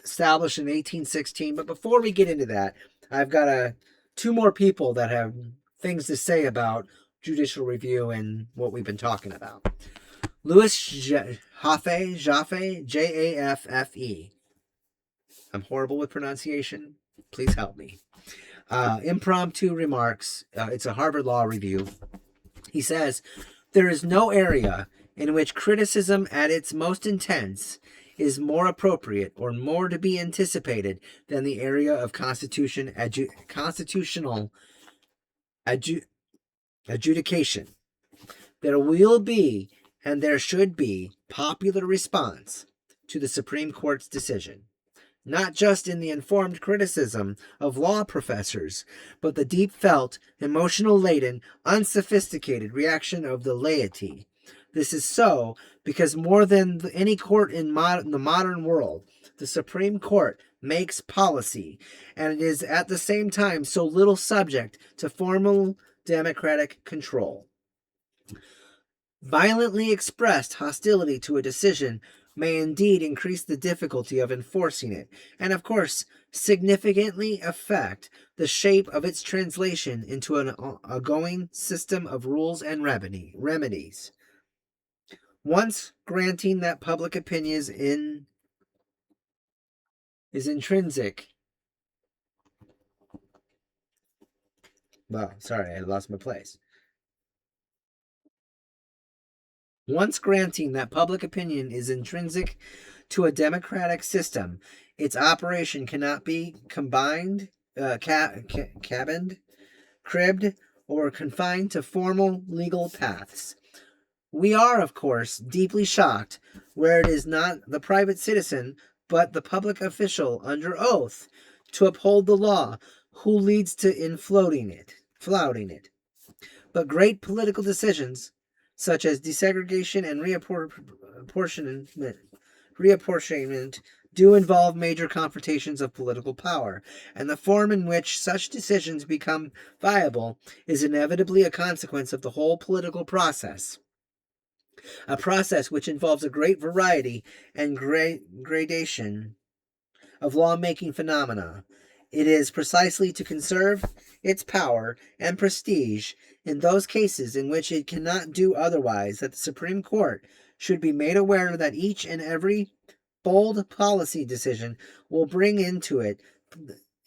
[SPEAKER 1] established in 1816. But before we get into that, I've got two more people that have things to say about judicial review and what we've been talking about. Louis Jaffe, Jaffe. I'm horrible with pronunciation. Please help me. Impromptu remarks. It's a Harvard Law Review. He says, there is no area in which criticism at its most intense is more appropriate or more to be anticipated than the area of constitutional adjudication. There will be and there should be popular response to the Supreme Court's decision, not just in the informed criticism of law professors, but the deep-felt, emotional-laden, unsophisticated reaction of the laity. This is so because more than any court in the modern world, the Supreme Court makes policy, and it is at the same time so little subject to formal democratic control. Violently expressed hostility to a decision may indeed increase the difficulty of enforcing it, and of course significantly affect the shape of its translation into an ongoing system of rules and remedies. Once granting that public opinion is intrinsic. Well, sorry, I lost my place. Once granting that public opinion is intrinsic to a democratic system, its operation cannot be cabined, cribbed, or confined to formal legal paths. We are, of course, deeply shocked where it is not the private citizen, but the public official under oath to uphold the law who leads to flouting it. But great political decisions, such as desegregation and reapportionment, do involve major confrontations of political power, and the form in which such decisions become viable is inevitably a consequence of the whole political process. A process which involves a great variety and gradation of lawmaking phenomena. It is precisely to conserve its power and prestige in those cases in which it cannot do otherwise that the Supreme Court should be made aware that each and every bold policy decision will bring into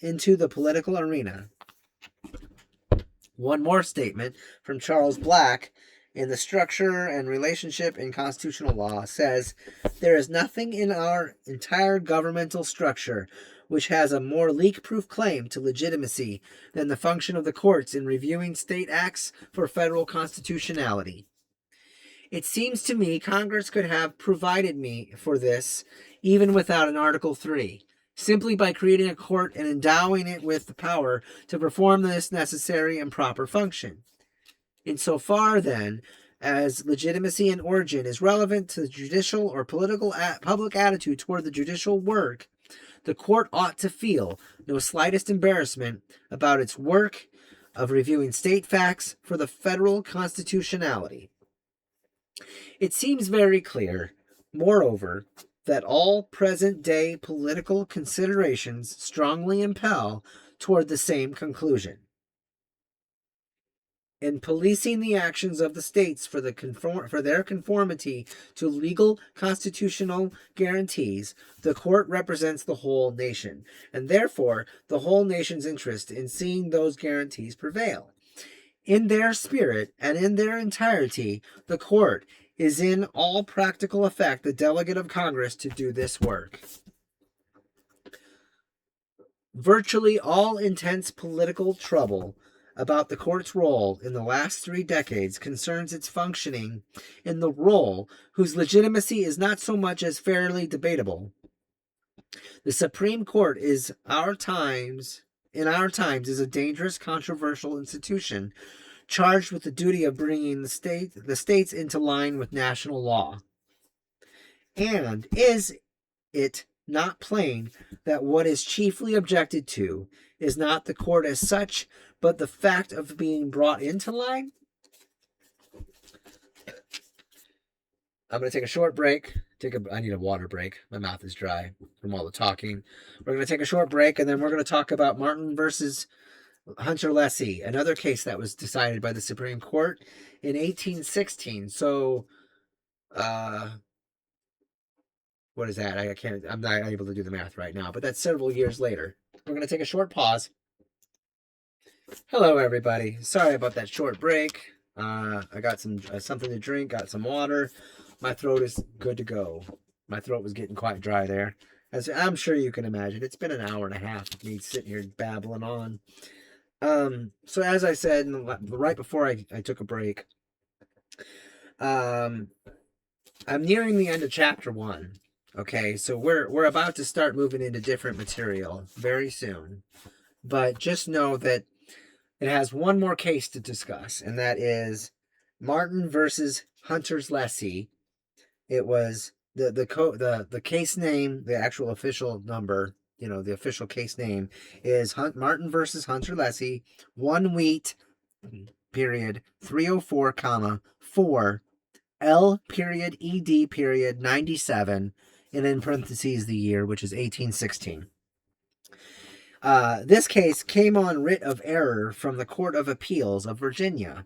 [SPEAKER 1] the political arena. One more statement from Charles Black in The Structure and Relationship in Constitutional Law says, there is nothing in our entire governmental structure which has a more leak-proof claim to legitimacy than the function of the courts in reviewing state acts for federal constitutionality. It seems to me Congress could have provided me for this even without an Article 3, simply by creating a court and endowing it with the power to perform this necessary and proper function. Insofar, then, as legitimacy and origin is relevant to the judicial or political public attitude toward the judicial work, the court ought to feel no slightest embarrassment about its work of reviewing state facts for the federal constitutionality. It seems very clear, moreover, that all present-day political considerations strongly impel toward the same conclusion. In policing the actions of the states for their conformity to legal constitutional guarantees, the court represents the whole nation, and therefore the whole nation's interest in seeing those guarantees prevail. In their spirit and in their entirety, the court is in all practical effect the delegate of Congress to do this work. Virtually all intense political trouble about the court's role in the last 3 decades concerns its functioning in the role whose legitimacy is not so much as fairly debatable. The Supreme Court in our times is a dangerous, controversial institution charged with the duty of bringing the states into line with national law. And is it not plain that what is chiefly objected to is not the court as such, but the fact of being brought into line? I'm going to take a short break. I need a water break. My mouth is dry from all the talking. We're going to take a short break, and then we're going to talk about Martin versus Hunter Lessie, another case that was decided by the Supreme Court in 1816. So, what is that? I'm not able to do the math right now, but that's several years later. We're going to take a short pause. Hello, everybody. Sorry about that short break. I got some something to drink, got some water. My throat is good to go. My throat was getting quite dry there. As I'm sure you can imagine, it's been an hour and a half of me sitting here babbling on. So as I said right before I took a break, I'm nearing the end of chapter 1. Okay, so we're about to start moving into different material very soon. But just know that it has one more case to discuss, and that is Martin versus Hunter's Lessee. It was the case name, the actual official number, the official case name is Martin versus Hunter Lessee, 1 wheat period 304 comma 4 L period ED period 97, and in parentheses the year, which is 1816. This case came on writ of error from the Court of Appeals of Virginia,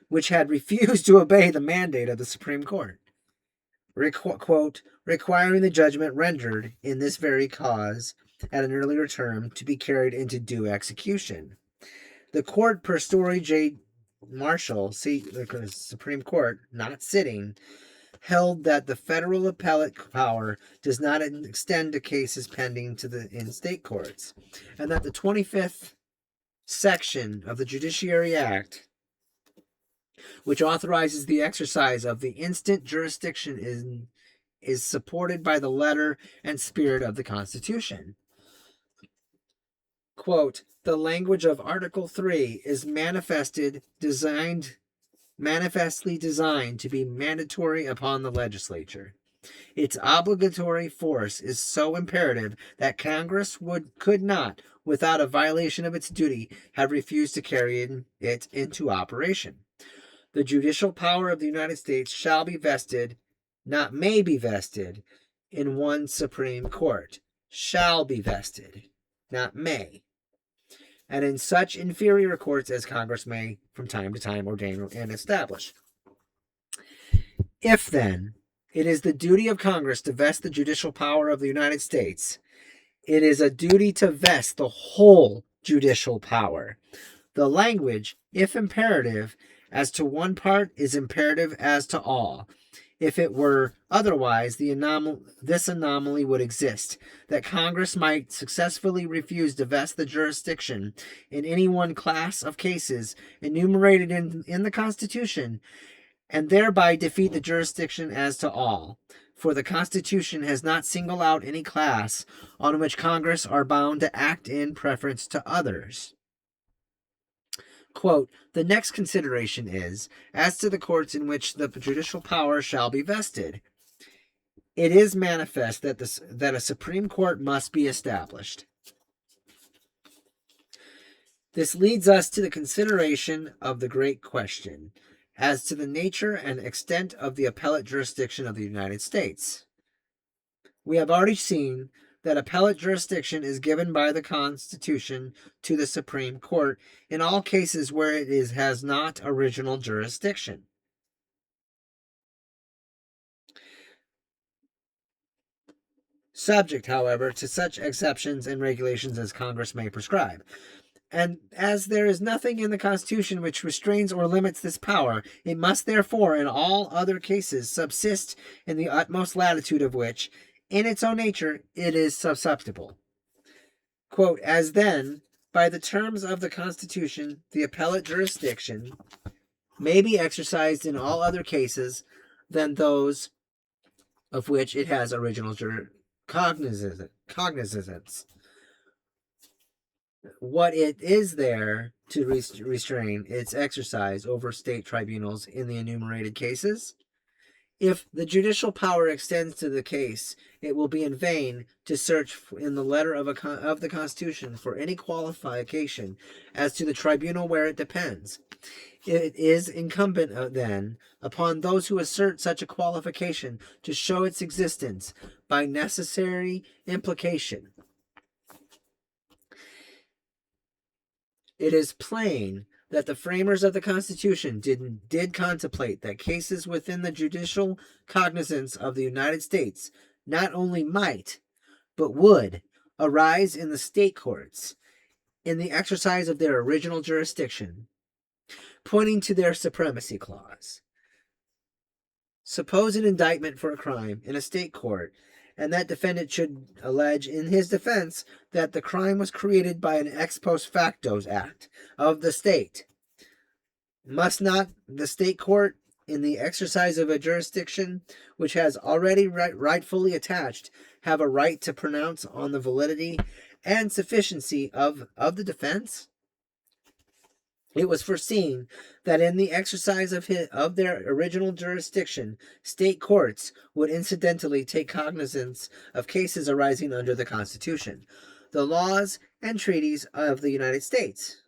[SPEAKER 1] which had refused to obey the mandate of the Supreme Court, quote, requiring the judgment rendered in this very cause at an earlier term to be carried into due execution. The court, per Story J. Marshall, the Supreme Court, not sitting, held that the federal appellate power does not extend to cases pending in state courts, and that the 25th section of the Judiciary Act, which authorizes the exercise of the instant jurisdiction, is supported by the letter and spirit of the Constitution. Quote, the language of Article 3 is manifestly designed to be mandatory upon the legislature. Its obligatory force is so imperative that Congress could not, without a violation of its duty, have refused to carry it into operation. The judicial power of the United States shall be vested, not may be vested, in one Supreme Court. Shall be vested, not may. And in such inferior courts as Congress may, from time to time, ordain and establish. If, then, it is the duty of Congress to vest the judicial power of the United States, it is a duty to vest the whole judicial power. The language, if imperative as to one part, is imperative as to all. If it were otherwise, this anomaly would exist, that Congress might successfully refuse to vest the jurisdiction in any one class of cases enumerated in the Constitution, and thereby defeat the jurisdiction as to all. For the Constitution has not singled out any class on which Congress are bound to act in preference to others. Quote, the next consideration is, as to the courts in which the judicial power shall be vested. It is manifest that a Supreme Court must be established. This leads us to the consideration of the great question as to the nature and extent of the appellate jurisdiction of the United States. We have already seen that appellate jurisdiction is given by the Constitution to the Supreme Court in all cases where it has not original jurisdiction. Subject, however, to such exceptions and regulations as Congress may prescribe. And as there is nothing in the Constitution which restrains or limits this power, it must therefore, in all other cases, subsist in the utmost latitude of which, in its own nature, it is susceptible. Quote, as then, by the terms of the Constitution, the appellate jurisdiction may be exercised in all other cases than those of which it has original cognizance. What it is there to restrain its exercise over state tribunals in the enumerated cases If the judicial power extends to the case, it will be in vain to search in the letter of the Constitution for any qualification as to the tribunal where it depends. It is incumbent, then, upon those who assert such a qualification to show its existence by necessary implication. It is plain that the framers of the Constitution did contemplate that cases within the judicial cognizance of the United States not only might, but would, arise in the state courts in the exercise of their original jurisdiction, pointing to their supremacy clause. Suppose an indictment for a crime in a state court, and that defendant should allege in his defense that the crime was created by an ex post facto act of the state. Must not the state court, in the exercise of a jurisdiction which has already rightfully attached, have a right to pronounce on the validity and sufficiency of the defense? It was foreseen that in the exercise of their original jurisdiction, state courts would incidentally take cognizance of cases arising under the Constitution, the laws and treaties of the United States.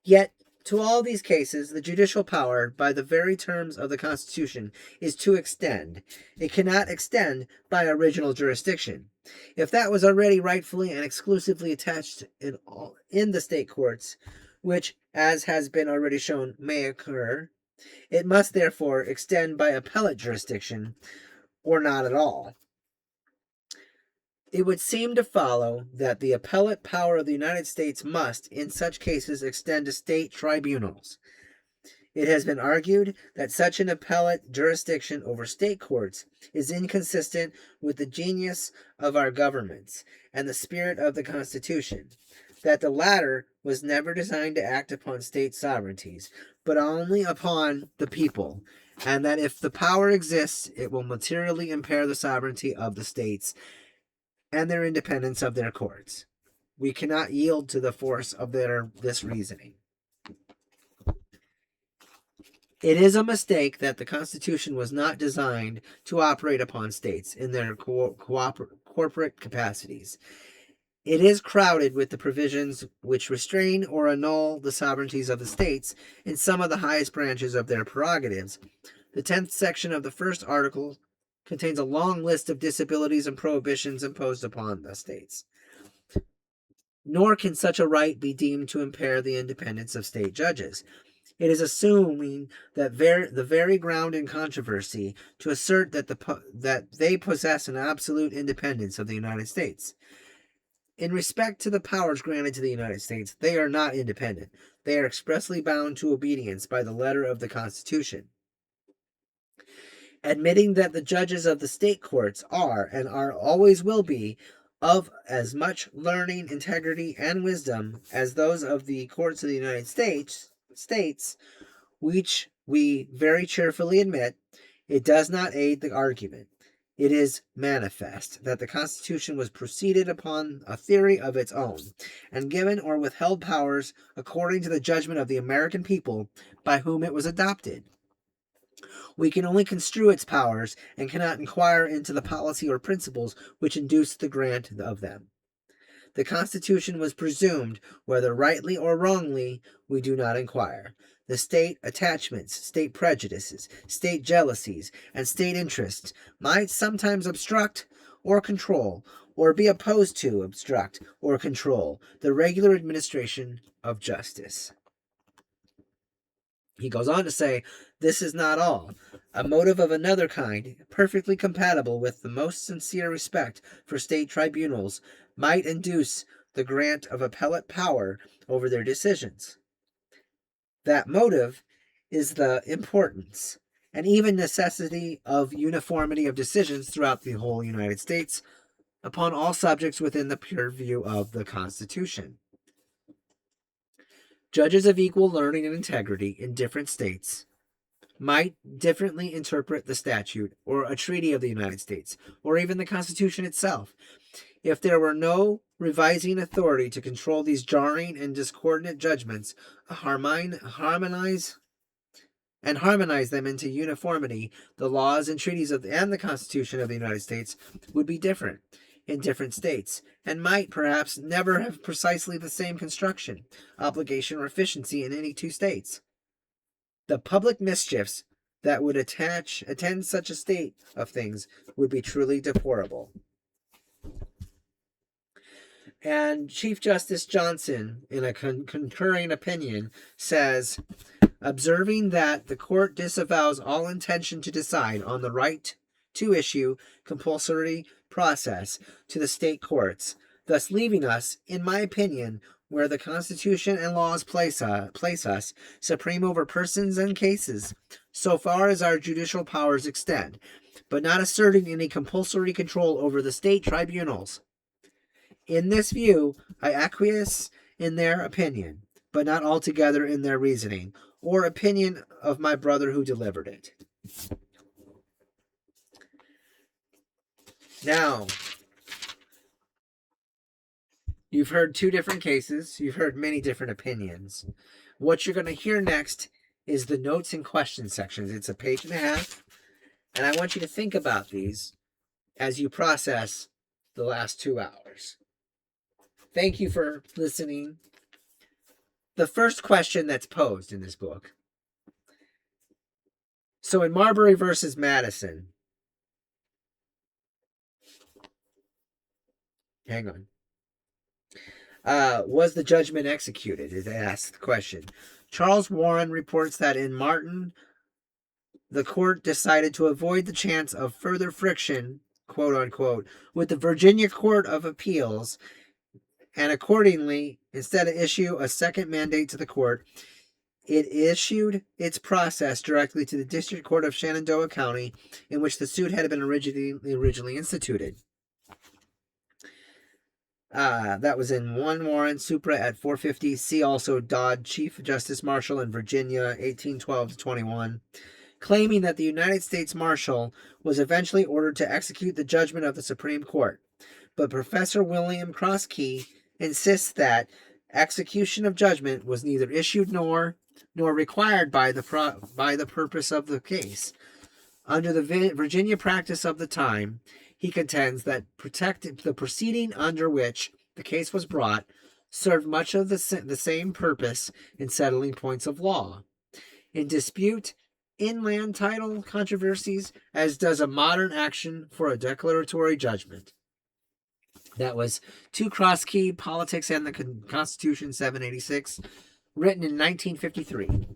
[SPEAKER 1] Yet, to all these cases, the judicial power, by the very terms of the Constitution, is to extend. It cannot extend by original jurisdiction. If that was already rightfully and exclusively attached in the state courts, which, as has been already shown, may occur, it must therefore extend by appellate jurisdiction, or not at all. It would seem to follow that the appellate power of the United States must, in such cases, extend to state tribunals. It has been argued that such an appellate jurisdiction over state courts is inconsistent with the genius of our governments and the spirit of the Constitution, that the latter was never designed to act upon state sovereignties, but only upon the people, and that if the power exists, it will materially impair the sovereignty of the states and their independence of their courts. We cannot yield to the force of this reasoning. It is a mistake that the Constitution was not designed to operate upon states in their corporate capacities. It is crowded with the provisions which restrain or annul the sovereignties of the states in some of the highest branches of their prerogatives. The 10th section of the first article contains a long list of disabilities and prohibitions imposed upon the states. Nor can such a right be deemed to impair the independence of state judges. It is assuming that the very ground in controversy to assert that they possess an absolute independence of the United States. In respect to the powers granted to the United States, they are not independent. They are expressly bound to obedience by the letter of the Constitution. Admitting that the judges of the state courts are, and always will be, of as much learning, integrity, and wisdom as those of the courts of the United States, which we very cheerfully admit, it does not aid the argument. It is manifest that the Constitution was proceeded upon a theory of its own, and given or withheld powers according to the judgment of the American people by whom it was adopted. We can only construe its powers, and cannot inquire into the policy or principles which induced the grant of them. The Constitution was presumed, whether rightly or wrongly, we do not inquire. The state attachments, state prejudices, state jealousies, and state interests might sometimes obstruct or control, or be opposed to obstruct or control the regular administration of justice. He goes on to say, this is not all. A motive of another kind, perfectly compatible with the most sincere respect for state tribunals, might induce the grant of appellate power over their decisions. That motive is the importance and even necessity of uniformity of decisions throughout the whole United States upon all subjects within the purview of the Constitution. Judges of equal learning and integrity in different states might differently interpret the statute or a treaty of the United States, or even the Constitution itself. If there were no revising authority to control these jarring and discordant judgments, a harmonized and harmonize them into uniformity, the laws and treaties and the Constitution of the United States would be different in different states, and might perhaps never have precisely the same construction, obligation, or efficiency in any two states. The public mischiefs that would attend such a state of things would be truly deplorable. And Chief Justice Johnson, in a concurring opinion, says, observing that the court disavows all intention to decide on the right to issue compulsory process to the state courts, thus leaving us, in my opinion, where the Constitution and laws place us, supreme over persons and cases, so far as our judicial powers extend, but not asserting any compulsory control over the state tribunals. In this view, I acquiesce in their opinion, but not altogether in their reasoning, or opinion of my brother who delivered it. Now, you've heard two different cases. You've heard many different opinions. What you're going to hear next is the notes and questions sections. It's a page and a half, and I want you to think about these as you process the last 2 hours. Thank you for listening. The first question that's posed in this book. So in Marbury versus Madison, hang on. Was the judgment executed? It asks the question. Charles Warren reports that in Martin, the court decided to avoid the chance of further friction, quote unquote, with the Virginia Court of Appeals, and accordingly, instead of issue a second mandate to the court, it issued its process directly to the District Court of Shenandoah County, in which the suit had been originally instituted. That was in 1 Warren Supra at 450. See also Dodd, Chief Justice Marshal in Virginia, 1812-21, claiming that the United States Marshal was eventually ordered to execute the judgment of the Supreme Court. But Professor William Crosskey insists that execution of judgment was neither issued nor required by the purpose of the case. Under the Virginia practice of the time, he contends that the proceeding under which the case was brought served much of the same purpose in settling points of law. In dispute inland title controversies, as does a modern action for a declaratory judgment. That was 2 Crosskey, Politics and the Constitution, 786, written in 1953.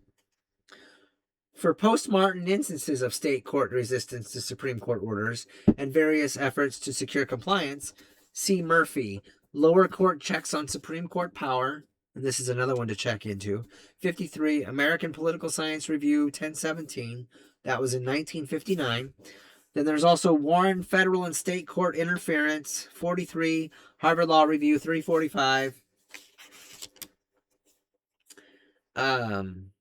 [SPEAKER 1] For post-Martin instances of state court resistance to Supreme Court orders and various efforts to secure compliance, see Murphy, Lower Court Checks on Supreme Court Power, and this is another one to check into, 53, American Political Science Review, 1017, that was in 1959. Then there's also Warren Federal and State Court Interference, 43, Harvard Law Review, 345. On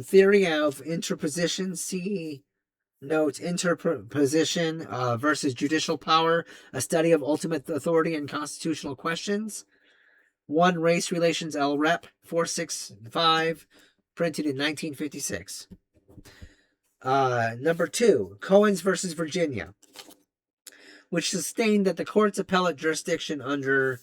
[SPEAKER 1] theory of interposition, see note interposition versus judicial power, a study of ultimate authority in constitutional questions. 1 Race Relations L. Rep. 465, printed in 1956. Number 2, Cohens versus Virginia, which sustained that the court's appellate jurisdiction under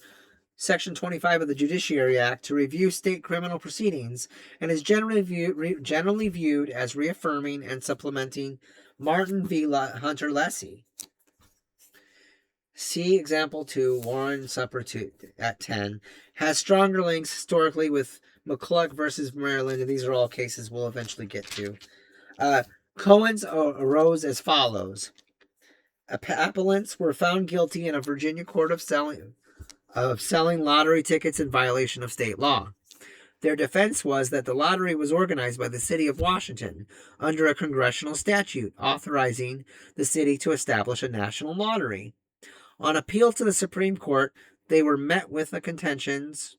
[SPEAKER 1] Section 25 of the Judiciary Act to review state criminal proceedings and is generally viewed as reaffirming and supplementing Martin v. Hunter Lessee. See example 2, Warren Supper 2 at 10, has stronger links historically with McClug versus Maryland, and these are all cases we'll eventually get to. Cohens arose as follows. Appellants were found guilty in a Virginia court of selling lottery tickets in violation of state law. Their defense was that the lottery was organized by the city of Washington under a congressional statute authorizing the city to establish a national lottery. On appeal to the Supreme Court, they were met with the contentions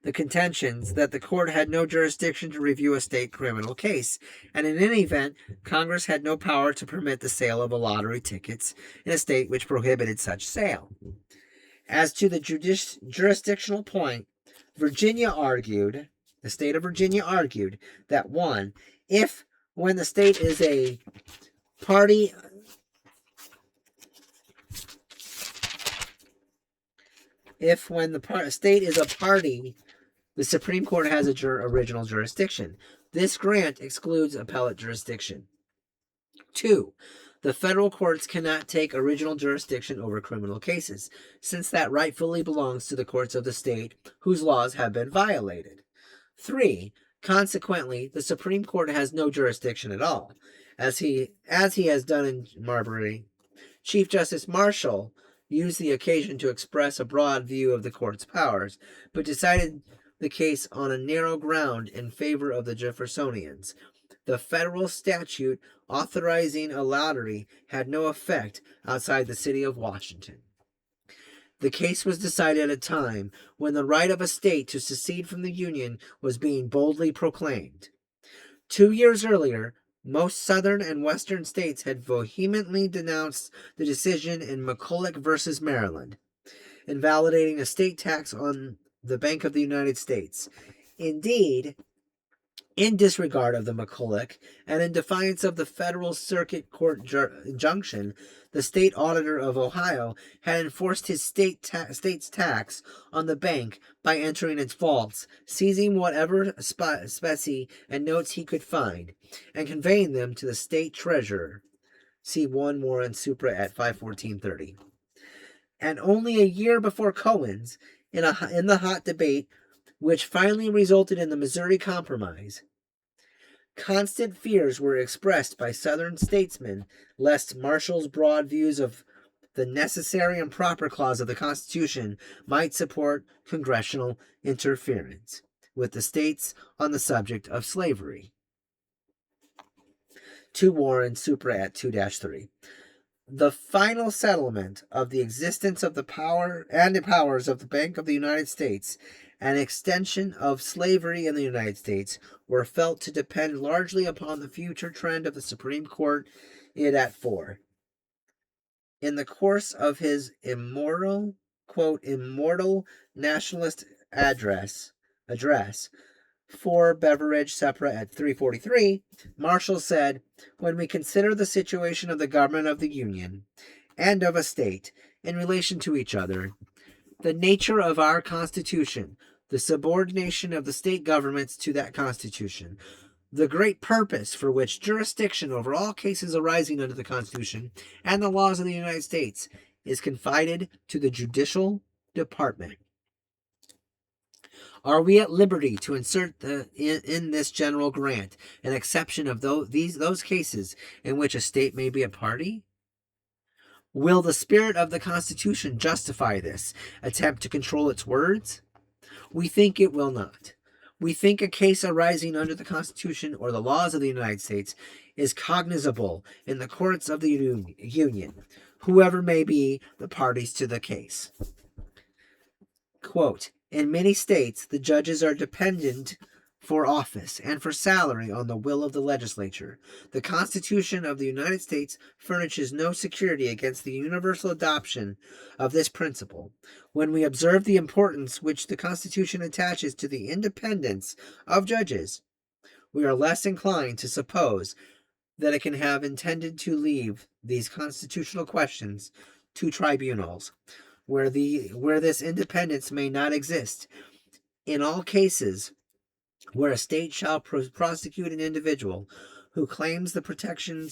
[SPEAKER 1] that the court had no jurisdiction to review a state criminal case, and in any event, Congress had no power to permit the sale of lottery tickets in a state which prohibited such sale. As to the jurisdictional point, Virginia argued The state of Virginia argued that if when the state is a party if when the state is a party, the Supreme Court has original jurisdiction. This grant excludes appellate jurisdiction. 2. The federal courts cannot take original jurisdiction over criminal cases, since that rightfully belongs to the courts of the state whose laws have been violated. 3. Consequently, the Supreme Court has no jurisdiction at all. As he has done in Marbury, Chief Justice Marshall used the occasion to express a broad view of the court's powers, but decided the case on a narrow ground in favor of the Jeffersonians. The federal statute authorizing a lottery had no effect outside the city of Washington. The case was decided at a time when the right of a state to secede from the Union was being boldly proclaimed. 2 years earlier, most southern and western states had vehemently denounced the decision in McCulloch versus Maryland, invalidating a state tax on the Bank of the United States. Indeed, in disregard of the McCulloch and in defiance of the Federal Circuit Court injunction, the state auditor of Ohio had enforced his state's tax on the bank by entering its vaults, seizing whatever specie and notes he could find, and conveying them to the state treasurer. See 1 Warren Supra at 51430. And only a year before Cohen's, in the hot debate which finally resulted in the Missouri Compromise, constant fears were expressed by Southern statesmen lest Marshall's broad views of the necessary and proper clause of the Constitution might support congressional interference with the states on the subject of slavery. 2 Warren Supra at 2-3. The final settlement of the existence of the power and the powers of the Bank of the United States and extension of slavery in the United States were felt to depend largely upon the future trend of the Supreme Court at 4. In the course of his immortal nationalist address, for Beveridge Supra at 343, Marshall said, "When we consider the situation of the government of the Union and of a state in relation to each other, the nature of our Constitution, the subordination of the state governments to that Constitution, the great purpose for which jurisdiction over all cases arising under the Constitution and the laws of the United States is confided to the judicial department. Are we at liberty to insert in this general grant an exception of those cases in which a state may be a party? Will the spirit of the Constitution justify this attempt to control its words? We think it will not. We think a case arising under the Constitution or the laws of the United States is cognizable in the courts of the Union, whoever may be the parties to the case." Quote, "In many states, the judges are dependent for office and for salary on the will of the legislature. The Constitution of the United States furnishes no security against the universal adoption of this principle. When we observe the importance which the Constitution attaches to the independence of judges, we are less inclined to suppose that it can have intended to leave these constitutional questions to tribunals, where this independence may not exist. In all cases where a state shall prosecute an individual who claims the protection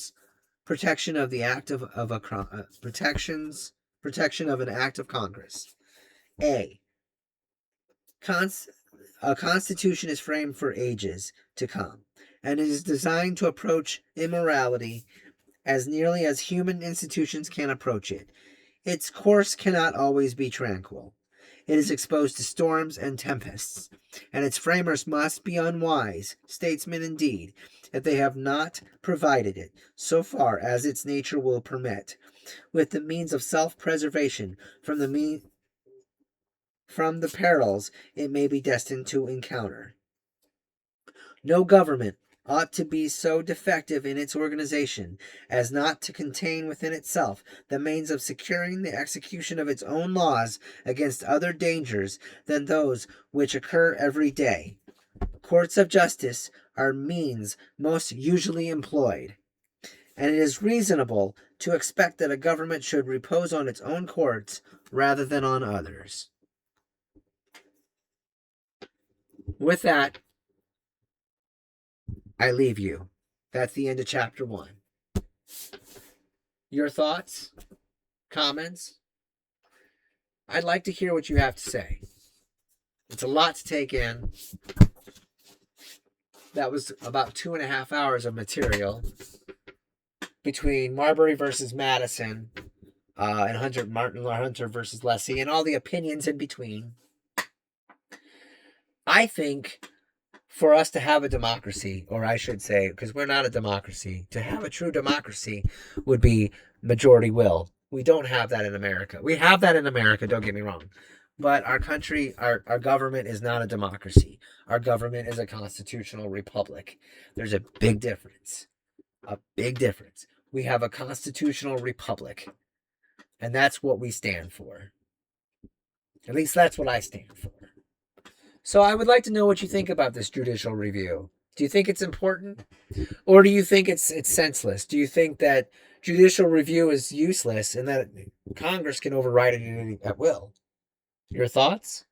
[SPEAKER 1] of the act of an act of Congress. A constitution is framed for ages to come, and it is designed to approach immorality as nearly as human institutions can approach it. Its course cannot always be tranquil. It is exposed to storms and tempests, and its framers must be unwise, statesmen indeed, if they have not provided it, so far as its nature will permit, with the means of self-preservation from the perils it may be destined to encounter. No government ought to be so defective in its organization as not to contain within itself the means of securing the execution of its own laws against other dangers than those which occur every day. Courts of justice are means most usually employed, and it is reasonable to expect that a government should repose on its own courts rather than on others. With that, I leave you. That's the end of chapter 1. Your thoughts? Comments? I'd like to hear what you have to say. It's a lot to take in. That was about 2.5 hours of material between Marbury versus Madison and Martin Hunter versus Leslie and all the opinions in between. I think for us to have a democracy, or I should say, because we're not a democracy, to have a true democracy would be majority will. We don't have that in America. We have that in America, don't get me wrong. But our country, our government is not a democracy. Our government is a constitutional republic. There's a big difference. A big difference. We have a constitutional republic. And that's what we stand for. At least that's what I stand for. So I would like to know what you think about this judicial review. Do you think it's important? Or do you think it's senseless? Do you think that judicial review is useless and that Congress can override it at will? Your thoughts?